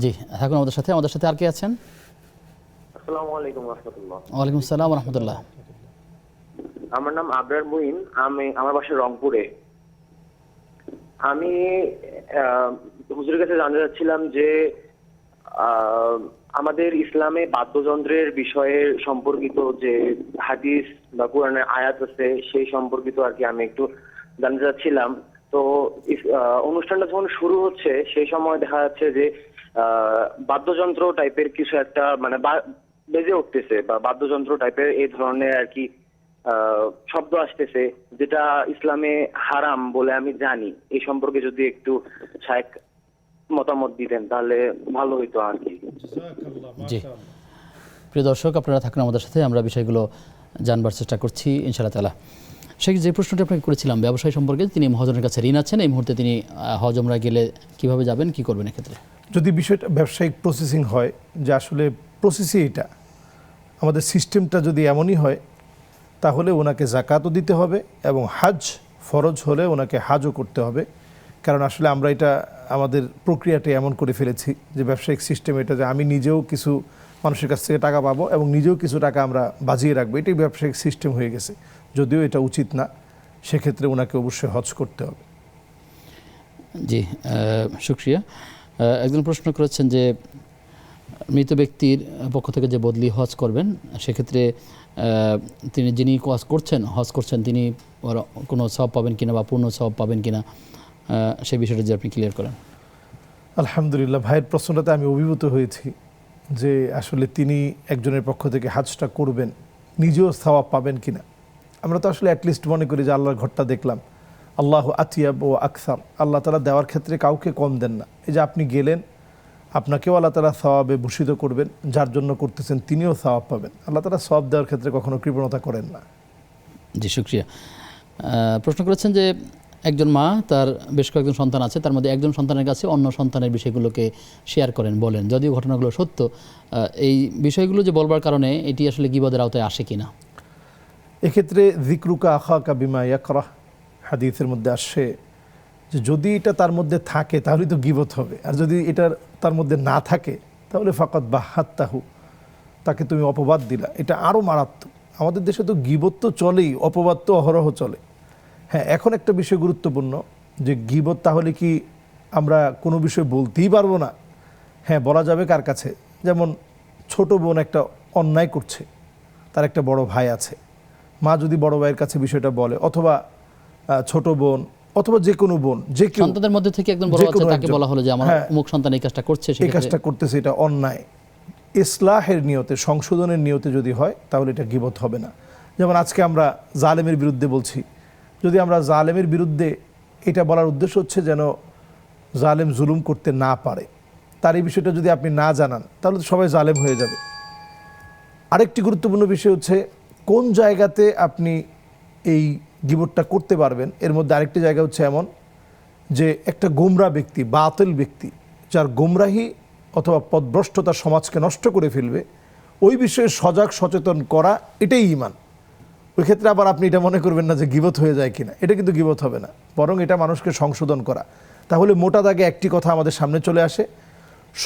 জি থাকুন আমাদের সাথে। আমাদের সাথে আর কে আছেন? আসসালামু আলাইকুম রাহমাতুল্লাহ। ওয়ালাইকুম সালাম রহমতুল্লাহ। আমার নাম আবরার মুইন, আমার বাসা রংপুরে। আমি হুজুরের কাছে জানতে চাচ্ছিলাম যে আমাদের ইসলামে বাদ্যযন্ত্রের বিষয়ে সম্পর্কিত যে হাদিস বা কোরআনের আয়াত আছে সেই সম্পর্কিত আর কি আমি একটু জানতে চাচ্ছিলাম। তো অনুষ্ঠানটা যখন শুরু হচ্ছে সেই সময় দেখা যাচ্ছে যে বাদ্যযন্ত্র টাইপের কিছু একটা মানে বেজে উঠতেছে বা বাদ্যযন্ত্র টাইপের এই ধরনের আর কি শব্দ আসতেছে, যেটা ইসলামে হারাম বলে আমি জানি। এই সম্পর্কে যদি একটু শায়েখ মতামত দিতেন তাহলে ভালো হইতো আর কি। জি প্রিয় দর্শক, আপনারা থাকুন আমাদের সাথে, আমরা বিষয়গুলো জানবার চেষ্টা করছি ইনশাআল্লাহ তাআলা। সেই যে প্রশ্নটি আপনাকে করেছিলাম ব্যবসায় সম্পর্কে, তিনি মহাজনের কাছে ঋণ আছেন, এই মুহূর্তে তিনি হজ উমরা গেলে কিভাবে যাবেন, কি করবেন এক্ষেত্রে? যদি বিষয়টা ব্যবসায়িক প্রসেসিং হয়, যে আসলে প্রসেসই এটা, আমাদের সিস্টেমটা যদি এমনই হয় তাহলে ওনাকে যাকাতও দিতে হবে এবং হাজ ফরজ হলে ওনাকে হাজও করতে হবে। কারণ আসলে আমরা এটা আমাদের প্রক্রিয়াটা এমন করে ফেলেছি যে ব্যবসায়িক সিস্টেম এটা, যে আমি নিজেও কিছু মানুষের কাছ থেকে টাকা পাবো এবং নিজেও কিছু টাকা আমরা বাজিয়ে রাখবো, এটাই ব্যবসায়িক সিস্টেম হয়ে গেছে। যদিও এটা উচিত না, সেক্ষেত্রে ওনাকে অবশ্যই হজ করতে হবে। জি শুকরিয়া। একজন প্রশ্ন করেছেন যে মৃত ব্যক্তির পক্ষ থেকে যে বদলি হজ করবেন, সেক্ষেত্রে তিনি যিনি হজ করছেন তিনি কোনো সওয়াব পাবেন কিনা বা পূর্ণ সওয়াব পাবেন কিনা, সেই বিষয়টা যে আপনি ক্লিয়ার করেন। আলহামদুলিল্লাহ, ভাইয়ের প্রশ্নটাতে আমি অভিভূত হয়েছি যে আসলে তিনি একজনের পক্ষ থেকে হাজটা করবেন, নিজেও সওয়াব পাবেন কিনা। আমরা তো আসলে অ্যাটলিস্ট মনে করি যে আল্লাহর ঘরটা দেখলাম, আল্লাহ আতিয়াব ও আকসার, আল্লাহ তাআলা দেওয়ার ক্ষেত্রে কাউকে কম দেন না। এই যে আপনি গেলেন, আপনাকেও আল্লাহ তাআলা সওয়াবে ভূষিত করবেন, যার জন্য করতেছেন তিনিও সওয়াব পাবেন। আল্লাহ তাআলা সওয়াব দেওয়ার ক্ষেত্রে কখনো কৃপণতা করেন না। জি শুকরিয়া। প্রশ্ন করেছেন যে একজন মা, তার বেশ কয়েকজন সন্তান আছে, তার মধ্যে একজন সন্তানের কাছে অন্য সন্তানের বিষয়গুলোকে শেয়ার বলেন, যদিও ঘটনাগুলো সত্য, এই বিষয়গুলো যে বলবার কারণে এটি আসলে গীবতের আওতায় আসে কিনা? এক্ষেত্রে যিকরুকা আখাকা বিমা ইয়াকরাহ হাদিসের মধ্যে আসে যে যদি এটা তার মধ্যে থাকে তাহলে তো গীবত হবে, আর যদি এটা তার মধ্যে না থাকে তাহলে ফাকাত বাহাত্তাহু, তাকে তুমি অপবাদ দিলা। এটা আরও মারাত্মক। আমাদের দেশে তো গীবত তো চলেই, অপবাদ তো অহরহ চলে। হ্যাঁ, এখন একটা বিষয় গুরুত্বপূর্ণ যে গীবত তাহলে কি আমরা কোনো বিষয় বলতেই পারবো না? হ্যাঁ, বলা যাবে। কার কাছে? যেমন ছোট বোন একটা অন্যায় করছে, তার একটা বড় ভাই আছে, মা যদি বড় ভাইয়ের কাছে বিষয়টা বলে, অথবা ছোট বোন অথবা যে কোনো বোন, যে কেউ সন্তানদের মধ্যে থেকে একজন বড় যে আছে কোনো তাকে একজন। বলা হলো যে আমার হ্যাঁ। অমুক সন্তান এই কাজটা করছে, এই সেক্ষেত্রে কাজটা করতেছে, এটা অন্যায়, ইসলাহের নিয়তে, সংশোধনের নিয়তে যদি হয় তাহলে এটা গীবত হবে না। যেমন আজকে আমরা জালেমের বিরুদ্ধে বলছি, যদি আমরা জালেমের বিরুদ্ধে, এটা বলার উদ্দেশ্য হচ্ছে যেন জালেম জুলুম করতে না পারে, তার এই বিষয়টা যদি আপনি না জানান তাহলে তো সবাই জালেম হয়ে যাবে। আরেকটি গুরুত্বপূর্ণ বিষয় হচ্ছে কোন জায়গাতে আপনি এই গীবতটা করতে পারবেন। এর মধ্যে আরেকটি জায়গা হচ্ছে এমন যে একটা গোমরা ব্যক্তি, বাতিল ব্যক্তি, যার গোমরাহি অথবা পথভ্রষ্টতা সমাজকে নষ্ট করে ফেলবে, ওই বিষয়ে সজাগ সচেতন করা, এটাই ঈমান। ওই ক্ষেত্রে আবার আপনি এটা মনে করবেন না যে গীবত হয়ে যায় কিনা, এটা কিন্তু গীবত হবে না, বরং এটা মানুষকে সংশোধন করা। তাহলে মোটা দাগে একটি কথা আমাদের সামনে চলে আসে,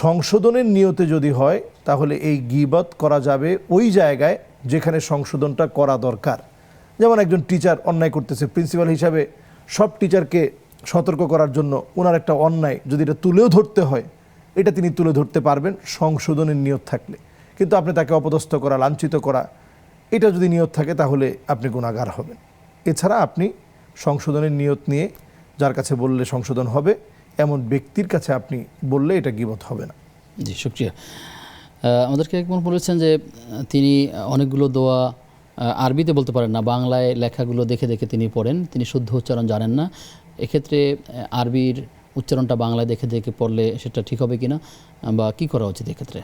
সংশোধনের নিয়তে যদি হয় তাহলে এই গীবত করা যাবে ওই জায়গায় যেখানে সংশোধনটা করা দরকার। যেমন একজন টিচার অন্যায় করতেছে, প্রিন্সিপাল হিসাবে সব টিচারকে সতর্ক করার জন্য ওনার একটা অন্যায় যদি এটা তুলেও ধরতে হয়, এটা তিনি তুলে ধরতে পারবেন সংশোধনের নিয়ত থাকলে। কিন্তু আপনি তাকে অপদস্থ করা, লাঞ্ছিত করা, এটা যদি নিয়ত থাকে তাহলে আপনি গুনাহগার হবেন। এছাড়া আপনি সংশোধনের নিয়ত নিয়ে যার কাছে বললে সংশোধন হবে এমন ব্যক্তির কাছে আপনি বললে এটা গীবত হবে না। জি, শুকরিয়া। আমাদেরকে একবার বলেছেন যে তিনি অনেকগুলো দোয়া আরবিতে বলতে পারেন না, বাংলায় লেখাগুলো দেখে দেখে তিনি পড়েন, তিনি শুদ্ধ উচ্চারণ জানেন না। এক্ষেত্রে আরবির উচ্চারণটা বাংলায় দেখে দেখে পড়লে সেটা ঠিক হবে কিনা, বা কি করা উচিত এক্ষেত্রে?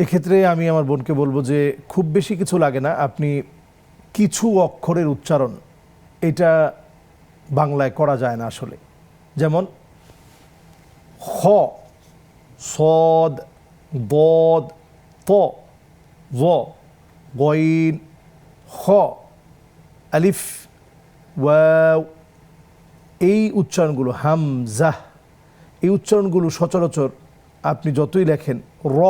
এক্ষেত্রে আমি আমার বোনকে বলবো যে খুব বেশি কিছু লাগে না, আপনি কিছু অক্ষরের উচ্চারণ এটা বাংলায় করা যায় না আসলে। যেমন খ, সদ, বদ, ত, জ, গইন, খ, আলিফ, ওয়াও, এই উচ্চারণগুলো, হামজাহ, এই উচ্চারণগুলো সচরাচর আপনি যতই লেখেন, র,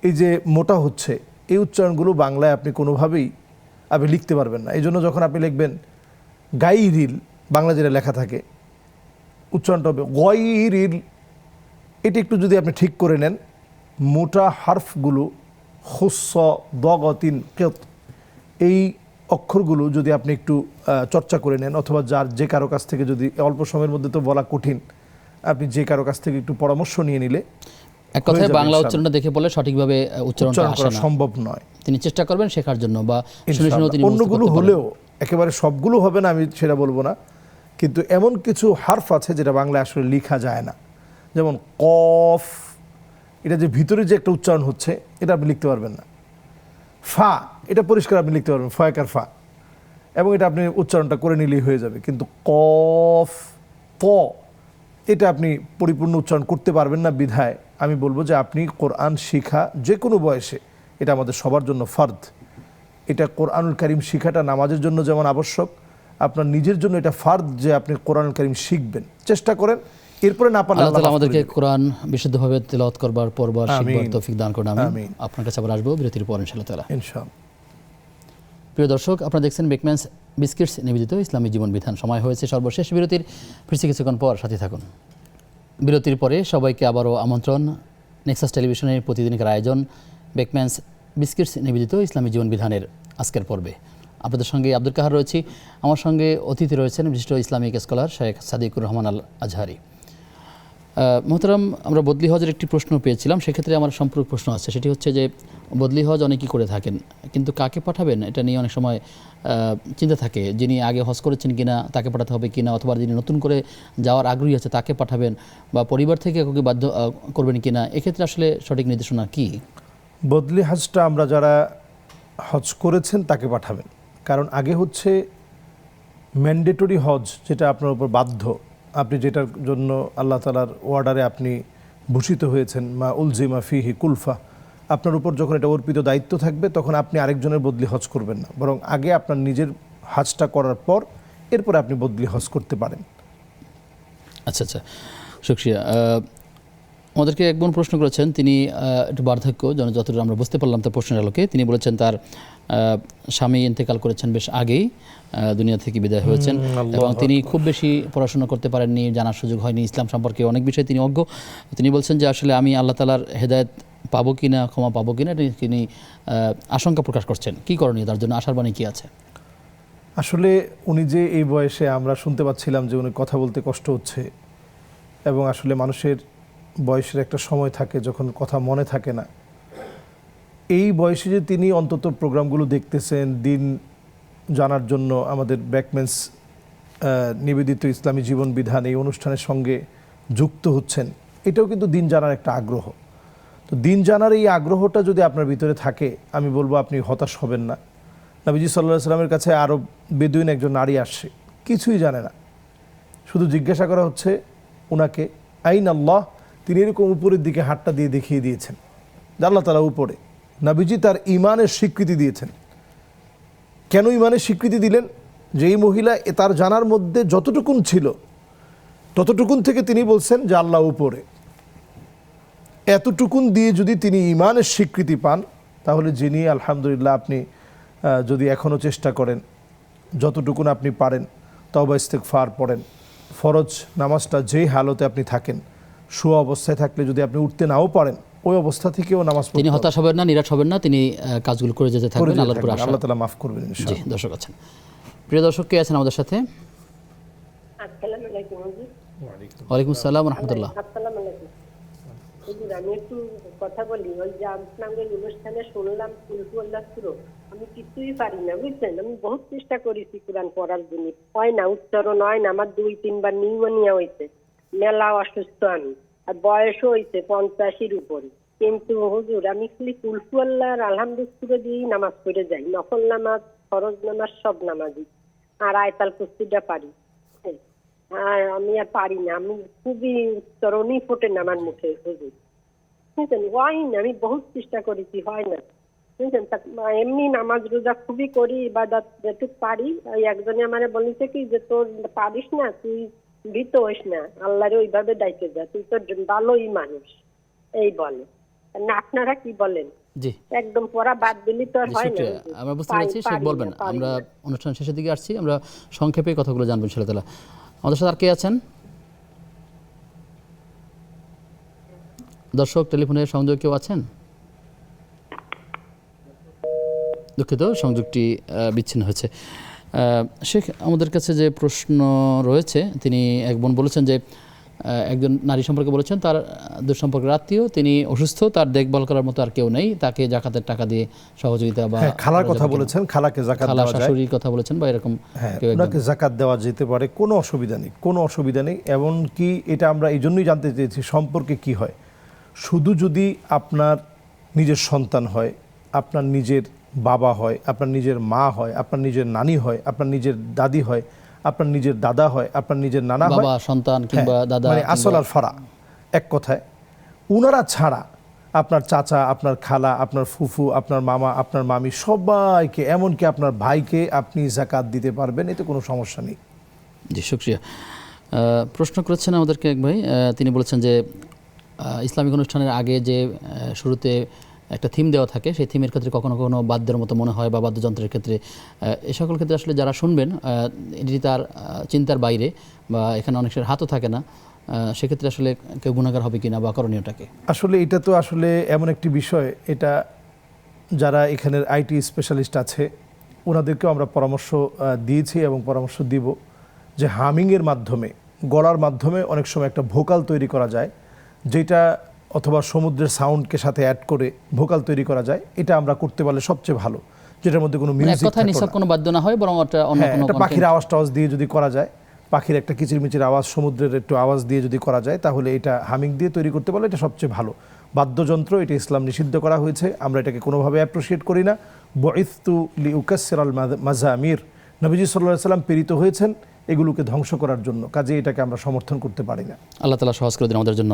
এই যে মোটা হচ্ছে, এই উচ্চারণগুলো বাংলায় আপনি কোনোভাবেই আপনি লিখতে পারবেন না। এই জন্য যখন আপনি লিখবেন গাইরিল, বাংলা যেটা লেখা থাকে উচ্চারণটা হবে গয়রিল। এটি একটু যদি আপনি ঠিক করে নেন, মোটা হারফগুলো হুস্স, দগতিন, কেত, এই অক্ষরগুলো যদি আপনি একটু চর্চা করে নেন, অথবা যার যে কারো কাছ থেকে, যদি অল্প সময়ের মধ্যে তো বলা কঠিন, আপনি যে কারো কাছ থেকে একটু পরামর্শ নিয়ে নিলে, এক কথায় বাংলা উচ্চারণটা দেখে বলে সঠিকভাবে উচ্চারণটা আসে না, সম্ভব নয়। তিনি চেষ্টা করবেন শেখার জন্য, বা শুনে শুনে তিনি অন্যগুলো হলেও, একেবারে সবগুলো হবে না আমি সেটা বলবো না, কিন্তু এমন কিছু হারফ আছে যেটা বাংলায় আসলে লেখা যায় না। যেমন কফ, এটা যে ভিতরে যে একটা উচ্চারণ হচ্ছে এটা আপনি লিখতে পারবেন না। ফা, এটা পরিষ্কার আপনি লিখতে পারবেন, ফয়াকার ফা, এবং এটা আপনি উচ্চারণটা করে নিলেই হয়ে যাবে। কিন্তু কফ, ত, এটা আপনি পরিপূর্ণ উচ্চারণ করতে পারবেন না। বিধায় আমি বলবো যে আপনি কোরআন শিখা যে কোনো বয়সে, এটা আমাদের সবার জন্য ফরজ। এটা কোরআনুল কারীম শিখাটা নামাজের জন্য যেমন আবশ্যক, আপনার নিজের জন্য এটা ফরজ যে আপনি কোরআনুল কারীম শিখবেন, চেষ্টা করেন। এরপরে না পারলে আল্লাহ তাআলা আমাদেরকে কোরআন বিশুদ্ধভাবে তেলাওয়াত করবার, পড়বার, শিখবার তৌফিক দান করুন। আমিন। আপনার কাছে আবার আসবো বিরতির পর ইনশাআল্লাহ তাআলা। ইনশাআল্লাহ। প্রিয় দর্শক, আপনারা দেখছেন বেকম্যানস বিস্কিটস নিবেদিত ইসলামী জীবন বিধান। সময় হয়েছে সর্বশেষ বিরতির, ফিরছি কিছুক্ষণ পর, সাথে থাকুন। বিরতির পরে সবাইকে আবারও আমন্ত্রণ নেক্সাস টেলিভিশনের প্রতিদিনকার আয়োজন বেকম্যানস বিস্কিটস নিবেদিত ইসলামী জীবন বিধানের আজকের পর্বে। আপনাদের সঙ্গে আব্দুল কাহার রয়েছি, আমার সঙ্গে অতিথি রয়েছেন বিশিষ্ট ইসলামিক স্কলার শেখ সাদিকুর রহমান আল আজহারি। মোহতারাম, আমরা বদলি হজের একটি প্রশ্ন পেয়েছিলাম, সেক্ষেত্রে আমার সম্পূর্ণ প্রশ্ন আছে, সেটি হচ্ছে যে বদলি হজ অনেকেই করে থাকেন, কিন্তু কাকে পাঠাবেন এটা নিয়ে অনেক সময় চিন্তা থাকে। যিনি আগে হজ করেছেন কিনা তাকে পাঠাতে হবে কিনা, অথবা যিনি নতুন করে যাওয়ার আগ্রহী আছে তাকে পাঠাবেন, বা পরিবার থেকে কাউকে বাধ্য করবেন কিনা, এক্ষেত্রে আসলে সঠিক নির্দেশনা কি? বদলি হজটা আমরা যারা হজ করেছেন তাকে পাঠাবেন, কারণ আগে হচ্ছে ম্যান্ডেটরি হজ, যেটা আপনার উপর বাধ্য, আপনি যেটার জন্য আল্লাহ তাআলার ওয়ার্ডারে আপনি ভূষিত হয়েছেন, মা উলজিমা ফিহি কুলফা, আপনার উপর যখন এটা অর্পিত দায়িত্ব থাকবে তখন আপনি আরেকজনের বদলি হজ করবেন না, বরং আগে আপনার নিজের হজটা করার পর এরপরে আপনি বদলি হজ করতে পারেন। আচ্ছা আচ্ছা, শুকরিয়া। আমাদেরকে এক বোন প্রশ্ন করেছেন, তিনি একটু বার্ধক্য, যতটুকু আমরা বুঝতে পারলাম তার প্রশ্নের আলোকে, তিনি বলেছেন তার স্বামী ইন্তেকাল করেছেন বেশ আগেই, দুনিয়া থেকে বিদায় হয়েছেন, এবং তিনি খুব বেশি পড়াশোনা করতে পারেননি, জানার সুযোগ হয়নি, ইসলাম সম্পর্কে অনেক বিষয়ে তিনি অজ্ঞ। তিনি বলছেন যে আসলে আমি আল্লাহ তাআলার হেদায়েত পাবো কিনা, ক্ষমা পাবো কিনা, তিনি আশঙ্কা প্রকাশ করছেন। কি করণীয় তার জন্য, আশার বাণী কি আছে? আসলে উনি যে এই বয়সে আমরা শুনতে পাচ্ছিলাম যে উনি কথা বলতে কষ্ট হচ্ছে, এবং আসলে মানুষের বয়সের একটা সময় থাকে যখন কথা মনে থাকে না। এই বয়সে যে তিনি অন্তত প্রোগ্রামগুলো দেখতেছেন, দিন জানার জন্য আমাদের ব্যাকমেন্স নিবেদিত ইসলামী জীবন বিধান এই অনুষ্ঠানের সঙ্গে যুক্ত হচ্ছেন, এটাও কিন্তু দিন জানার একটা আগ্রহ। তো দিন জানার এই আগ্রহটা যদি আপনার ভিতরে থাকে, আমি বলবো আপনি হতাশ হবেন না। নবীজি সাল্লাল্লাহু আলাইহি সাল্লামের কাছে আরব বেদুইন একজন নারী আসছে, কিছুই জানে না, শুধু জিজ্ঞাসা করা হচ্ছে উনাকে আইন আল্লাহ। তিনি এরকম উপরের দিকে হাতটা দিয়ে দেখিয়ে দিয়েছেন যে আল্লাহ তাআলা উপরে। নবীজি তার ঈমানের স্বীকৃতি দিয়েছেন। কেন ঈমানের স্বীকৃতি দিলেন? যে এই মহিলা তার জানার মধ্যে যতটুকুন ছিল ততটুকুন থেকে তিনি বলছেন যে আল্লাহ উপরে। এতটুকুন দিয়ে যদি তিনি ঈমানের স্বীকৃতি পান, তাহলে যিনি আলহামদুলিল্লাহ আপনি যদি এখনও চেষ্টা করেন, যতটুকুন আপনি পারেন তওবা ইস্তেগফার পড়েন, ফরজ নামাজটা যেই হালতে আপনি থাকেন, শোয়া অবস্থায় থাকলে যদি আপনি উঠতে নাও পারেন, ওই অবস্থা থেকেও নামাজ পড়তে তিনি হতাশ হবেন না, নিরাশ হবেন না, তিনি কাজগুলো করে যেতে থাকবেন, আল্লাহর উপর আশা। আল্লাহ তাআলা মাফ করবেন জি, ইনশাআল্লাহ। দর্শক আছেন, প্রিয় দর্শক কে আছেন আমাদের সাথে? আসসালামু আলাইকুম হুজুর। ওয়ালাইকুম আসসালাম ওয়া রাহমাতুল্লাহ। আসসালামু আলাইকুম হুজুর, আমি একটু কথা বলি। ওই যে আপনাদের অনুষ্ঠানে শুনলাম কুলহু আল্লাহ সূরা, আমি কিছুই পারি না বুঝছেন। আমি বহুত চেষ্টা করেছি কোরআন পড়ার জন্য, হয় না, উচ্চারণ হয় না। আমার 2-3 বার নিউমোনিয়া হয়েছে, মেলা অসুস্থ আমি, আর বয়সও হয়েছে 85-র উপরে। কিন্তু হুজুর আমি খালি কুলহু আল্লাহ আর আলহামদুলিল্লাহ সূরা দিয়েই নামাজ পড়ে যাই, নফল নামাজ, ফরজ নামাজ সব নামাজই, আর আয়াতুল কুরসিটা পারি। আর আমি আর পারি না, আমি খুবই উচ্চারণই ফোটে না আমার মুখে হুজুর, বুঝছেন, হয় না। আমি বহুত চেষ্টা করেছি, হয় না, বুঝছেন। এমনি নামাজ রোজা খুবই করি, ইবাদত যেটুকু পারি। ওই একজনে আমারে বলেছে কি যে তোর পারিস না, তুই ভীত হইস না, আল্লাহরে ওইভাবে ডাইকে যা, তুই তো ভালোই মানুষ, এই বলে না। আপনারা কি বলেন? জি, একদম পড়া বাদ দিলি তো আর হয় না। আমরা বুঝতে পেরেছি, শেখ বলবেন। আমরা অনুষ্ঠান শেষের দিকে আসছি, আমরা সংক্ষেপে কথাগুলো জানবেন ইনশাআল্লাহ। আমাদের সাথে আর কে আছেন? দর্শক টেলিফোনের সংযোগ কেউ আছেন? দুঃখিত, সংযোগটি বিচ্ছিন্ন হয়েছে। শেখ, আমাদের কাছে যে প্রশ্ন রয়েছে, তিনি এক বোন বলেছেন যে একজন নারী সম্পর্কে বলেছেন, তার দুঃসম্পর্কের আত্মীয়, তিনি অসুস্থ, তার দেখভাল করার মতো আর কেউ নেই, তাকে জাকাতের টাকা দিয়ে সহযোগিতা বা খালার কথা বলেছেন, খালাকে জাকাত দেওয়া যায়, শাশুড়ির কথা বলেছেন, বা এরকম ওনাকে জাকাত দেওয়া যেতে পারে, কোনো অসুবিধা নেই, কোনো অসুবিধা নেই। এমনকি এটা আমরা এই জন্যই জানতে চেয়েছি সম্পর্কে কি হয়। শুধু যদি আপনার নিজের সন্তান হয়, আপনার নিজের বাবা হয়, আপনার নিজের মা হয়, আপনার নিজের নানি হয়, আপনার নিজের দাদি হয়, আপনার নিজের দাদা হয়, আপনার নিজের নানা হয়, বাবা, সন্তান কিংবা দাদা, মানে আসল আর ফারা, এক কথায় উনারা ছাড়া আপনার চাচা, আপনার খালা, আপনার ফুফু, আপনার মামা, আপনার মামি, সবাইকে, এমনকি আপনার ভাইকে আপনি জাকাত দিতে পারবেন, এতে কোনো সমস্যা নেই। জি, শুকরিয়া। প্রশ্ন করেছেন আমাদেরকে এক ভাই, তিনি বলেছেন যে ইসলামিক অনুষ্ঠানের আগে যে শুরুতে একটা থিম দেওয়া থাকে, সেই থিমের ক্ষেত্রে কখনো কখনো বাদ্যের মতো মনে হয়, বা বাদ্যযন্ত্রের ক্ষেত্রে, এ সকল ক্ষেত্রে আসলে যারা শুনবেন এটি তার চিন্তার বাইরে, বা এখানে অনেক সময় হাতও থাকে না, সেক্ষেত্রে আসলে কেউ গুণাগার হবে কিনা, বা করণীয়টাকে? আসলে এটা তো আসলে এমন একটি বিষয়, এটা যারা এখানের আইটি স্পেশালিস্ট আছে ওনাদেরকেও আমরা পরামর্শ দিয়েছি এবং পরামর্শ দিব যে হামিংয়ের মাধ্যমে, গলার মাধ্যমে অনেক সময় একটা ভোকাল তৈরি করা যায়, যেটা অথবা সমুদ্রের সাউন্ডকে সাথে অ্যাড করে ভোকাল তৈরি করা যায়। এটা আমরা করতে পারলে সবচেয়ে ভালো, যেটার মধ্যে কোনো মিউজিক কথা নিছক কোনো বাদ্য না হয়, বরং একটা অন্য কোনো পাখির আওয়াজ টাওয়াজ দিয়ে যদি করা যায়, পাখির একটা কিচিরমিচির আওয়াজ, সমুদ্রের একটু আওয়াজ দিয়ে যদি করা যায়, তাহলে এটা হামিং দিয়ে তৈরি করতে পারলে এটা সবচেয়ে ভালো। বাদ্যযন্ত্র এটা ইসলাম নিষিদ্ধ করা হয়েছে, আমরা এটাকে কোনোভাবে অ্যাপ্রিসিয়েট করি না। বুইসতু লিউকাসসিরাল মাযামির, নবীজি সাল্লাল্লাহু আলাইহি ওয়াসাল্লাম প্রেরিত হয়েছেন এগুলোকে ধ্বংস করার জন্য, কাজে এটাকে আমরা সমর্থন করতে পারি না। আল্লাহ তাআলা সহজ করে দিন আমাদের জন্য।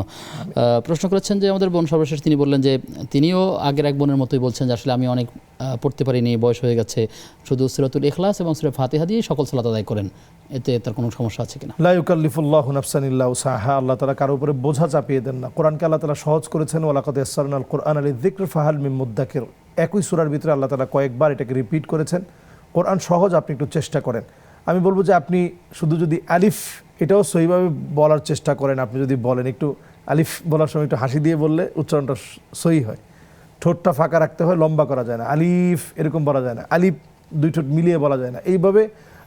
প্রশ্ন করেছেন যে আমাদের বোন, সর্বশেষ তিনি বললেন যে তিনিও আগের এক বোনের মতোই বলছেন যে আসলে আমি অনেক পড়তে পারিনি, বয়স হয়ে গেছে, শুধু সূরাতুল ইখলাস এবং সূরা ফাতিহা দিয়ে সকল সালাত আদায় করেন, এতে তার কোনো সমস্যা আছে কিনা? লা ইউকাল্লিফুল্লাহু নাফসান ইল্লা উসাহা, আল্লাহ তাআলা কারো উপরে বোঝা চাপিয়ে দেন না। কোরআনকে আল্লাহ তাআলা সহজ করেছেন, ওয়ালাকাদ ইয়াসসারনাল কুরআনা লিযিকর ফাহাল মিন মুদ্দাকির। একই সূরার ভিতরে আল্লাহ তাআলা কয়েকবার এটাকে রিপিট করেছেন। কোরআন সহজ, আপনি একটু চেষ্টা করেন। আমি বলবো যে আপনি শুধু যদি আলিফ এটাও সহিভাবে বলার চেষ্টা করেন, আপনি যদি বলেন, একটু আলিফ বলার সময় একটু হাসি দিয়ে বললে উচ্চারণটা সহি হয়। ঠোঁটটা ফাঁকা রাখতে হয়, লম্বা করা যায় না, আলিফ এরকম বলা যায় না, আলিফ দুই ঠোঁট মিলিয়ে বলা যায় না। এইভাবে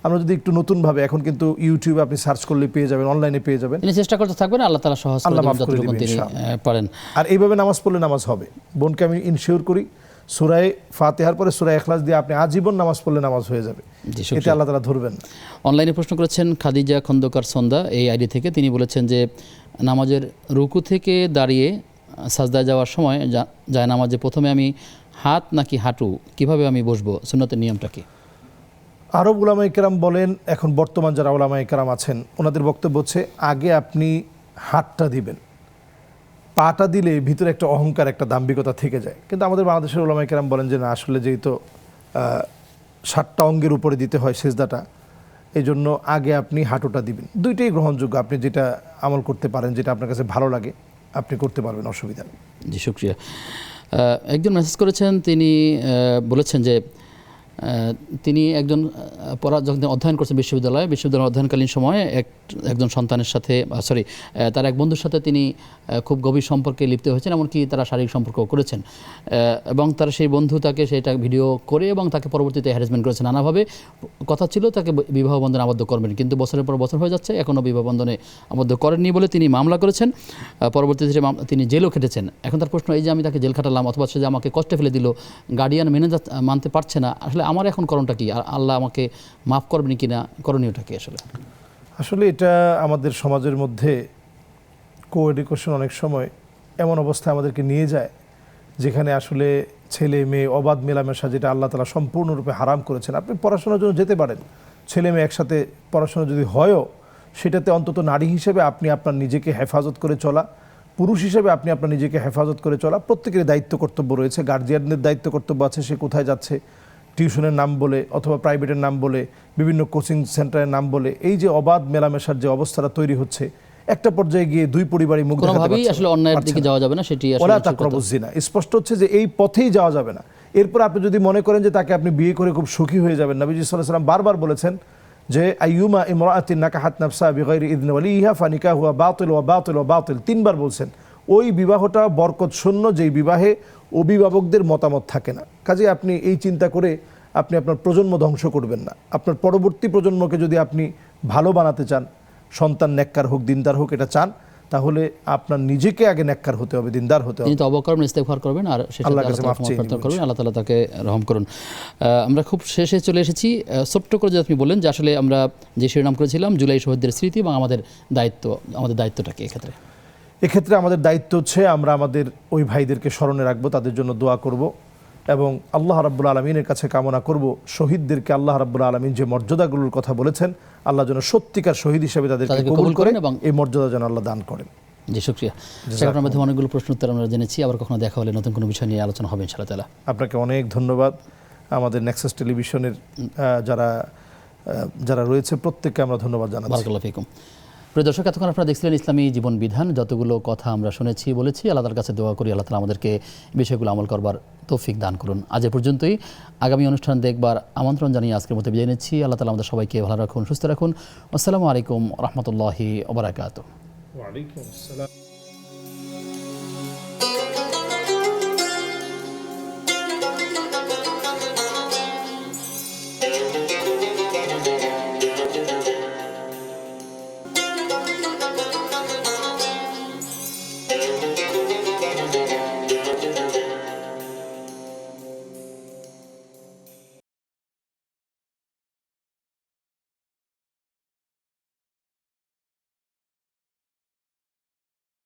আমরা যদি একটু নতুনভাবে, এখন কিন্তু ইউটিউবে আপনি সার্চ করলে পেয়ে যাবেন, অনলাইনে পেয়ে যাবেন। তিনি চেষ্টা করতে থাকবেন, আল্লাহ তাআলা সহজ করে আল্লাহ দিবেন মাফ করে যতটুকু দিবেন তিনি ইনশাআল্লাহ। পারেন। আর এইভাবে নামাজ পড়লে নামাজ হবে। বোনকে আমি ইনশিওর করি, সূরা ফাতিহার পরে সূরা ইখলাস দিয়ে আপনি আজীবন নামাজ পড়লে নামাজ হয়ে যাবে, জি, এতে শুকরিয়া। আল্লাহ তাআলা ধরবেন না। অনলাইনে প্রশ্ন করেছেন খাদিজা খন্দকার সন্দা এই আইডি থেকে। তিনি বলেছেন যে নামাজের রুকু থেকে দাঁড়িয়ে সাজদায় যাওয়ার সময় যায় নামাজে প্রথমে আমি হাত নাকি হাঁটু কিভাবে আমি বসবো, সুন্নতের নিয়মটা কি? আরব উলামায়ে কেরাম বলেন, এখন বর্তমান যারা উলামায়ে কেরাম আছেন ওনাদের বক্তব্য হচ্ছে আগে আপনি হাতটা দিবেন, পাটা দিলে ভিতরে একটা অহংকার, একটা দাম্ভিকতা থেকে যায়। কিন্তু আমাদের বাংলাদেশের উলামায়ে কেরাম বলেন যে না, আসলে যেহেতু 7টা অঙ্গের উপরে দিতে হয় সেজদাটা, এই জন্য আগে আপনি হাঁটুটা দিবেন। দুইটাই গ্রহণযোগ্য, আপনি যেটা আমল করতে পারেন, যেটা আপনার কাছে ভালো লাগে আপনি করতে পারবেন, অসুবিধা নেই। জি, শুকরিয়া। একজন মেসেজ করেছেন, তিনি বলেছেন যে তিনি যখন অধ্যয়ন করছেন বিশ্ববিদ্যালয়ে অধ্যয়নকালীন সময়ে একজন সন্তানের সাথে তার এক বন্ধুর সাথে তিনি খুব গভীর সম্পর্কে লিপ্ত হয়েছেন, এমনকি তারা শারীরিক সম্পর্ক করেছেন এবং তার সেই বন্ধু তাকে সেটা ভিডিও করে এবং তাকে পরবর্তীতে হ্যারাসমেন্ট করেছেন নানাভাবে। কথা ছিল তাকে বিবাহ বন্ধনে আবদ্ধ করবেন, কিন্তু বছরের পর বছর হয়ে যাচ্ছে, এখনও বিবাহ বন্ধনে আবদ্ধ করেননি বলে তিনি মামলা করেছেন। পরবর্তীতে তিনি জেলও খেটেছেন। এখন তার প্রশ্ন এই যে আমি তাকে জেল খাটালাম অথবা সে যে আমাকে কষ্টে ফেলে দিল, গার্ডিয়ান মানতে পারছে না, আসলে আমার এখন করণটা কি? আল্লাহ আমাকে মাফ করবেন কিনা, করণীয়টা কি? আসলে এটা আমাদের সমাজের মধ্যে কো-এডুকেশন অনেক সময় এমন অবস্থায় আমাদেরকে নিয়ে যায় যেখানে আসলে ছেলে মেয়ে অবাধ মেলামেশা, যেটা আল্লাহ তাআলা সম্পূর্ণরূপে হারাম করেছেন। আপনি পড়াশোনার জন্য যেতে পারেন, ছেলে মেয়ে একসাথে পড়াশোনা যদি হয়ও, সেটাতে অন্তত নারী হিসেবে আপনি আপনার নিজেকে হেফাজত করে চলা, পুরুষ হিসেবে আপনি আপনার নিজেকে হেফাজত করে চলা, প্রত্যেকের দায়িত্ব কর্তব্য রয়েছে। গার্জিয়ানদের দায়িত্ব কর্তব্য আছে, সে কোথায় যাচ্ছে, টিউশনের নাম বলে অথবা প্রাইভেটের নাম বলে, বিভিন্ন কোচিং সেন্টারের নাম বলে, এই যে অবাধ মেলামেশার যে অবস্থাটা তৈরি হচ্ছে, একটা পর্যায়ে গিয়ে দুই পরিবারই মুখ দেখাতে পারছে না। আসলে অন্যায়ের দিকে যাওয়া যাবে না, সেটি ওলা তাকরাবুজ জিনা, স্পষ্ট হচ্ছে যে এই পথেই যাওয়া যাবে না। এরপর আপনি যদি মনে করেন যে তাকে আপনি বিয়ে করে খুব সুখী হয়ে যাবেন, নবীজি সাল্লাল্লাহু আলাইহি ওয়াসাল্লাম বারবার বলেছেন যে আইয়ুমা ইমরাআতিন নাকাহাত নাফসা বিগাইরি ইযনি ওয়ালিহা ফানিকাহুয়া বাতিল ওয়া বাতিল ওয়া বাতিল, 3বার বলছেন। ওই বিবাহটা বরকত শূন্য, যেই বিবাহে অভিভাবকদের মতামত থাকে না। কাজে আপনি এই চিন্তা করে আপনি আপনার প্রজন্ম ধ্বংস করবেন না। আপনার পরবর্তী প্রজন্মকে যদি আপনি ভালো বানাতে চান, সন্তান নেককার হোক, দিনদার হোক, এটা চান, তাহলে আপনার নিজেকে আগে নেককার হতে হবে, দিনদার হতে হবে। তিনি তওবা করবেন, ইস্তেগফার করবেন আর আল্লাহর কাছে মাফ চেয়ে করবেন, আল্লাহ তাআলা তাকে রহম করুন। আমরা খুব শেষে চলে এসেছি। ছোট্ট করে যে আপনি বললেন যে আসলে আমরা যে শিরোনাম করেছিলাম জুলাই শহীদদের স্মৃতি এবং আমাদের দায়িত্বটা কি এক্ষেত্রে? এক্ষেত্রে আমাদের দায়িত্ব হচ্ছে আমরা আমাদের ওই ভাইদেরকে স্মরণে রাখবো, তাদের জন্য দোয়া করব এবং আল্লাহ রাব্বুল আলামিনের কাছে কামনা করব শহীদদেরকে আল্লাহ রাব্বুল আলামিন যে মর্যাদাগুলোর কথা বলেছেন, আল্লাহ যেন সত্যিকার শহীদ হিসেবে তাদেরকে কবুল করেন এবং এই মর্যাদা যেন আল্লাহ দান করেন। জি, শুকরিয়া। আপনার মাধ্যমে অনেকগুলো প্রশ্ন উত্তর আমরা জেনেছি। আবার কখনো দেখা হলে নতুন কোনো বিষয় নিয়ে আলোচনা হবে ইনশাআল্লাহ তাআলা। আপনাকে অনেক ধন্যবাদ। আমাদের নেক্সাস টেলিভিশনের যারা রয়েছে প্রত্যেককে আমরা ধন্যবাদ জানাচ্ছি। বারাকাল্লাহু ফিকুম। প্রিয় দর্শক, এতক্ষণ আপনারা দেখছিলেন ইসলামী জীবন বিধান। যতগুলো কথা আমরা শুনেছি বলেছি, আল্লাহ তাআলার কাছে দোয়া করি আল্লাহ তাআলা আমাদেরকে বিষয়গুলো আমল করবার তৌফিক দান করুন। আজ এ পর্যন্তই। আগামী অনুষ্ঠান দেখবার আমন্ত্রণ জানিয়ে আজকের মতো বিদায় নিচ্ছি। আল্লাহ তাআলা আমাদের সবাইকে ভালো রাখুন, সুস্থ রাখুন। আসসালামু আলাইকুম ওয়া রাহমাতুল্লাহি ওয়া বারাকাতুহু। ওয়া আলাইকুম আসসালাম।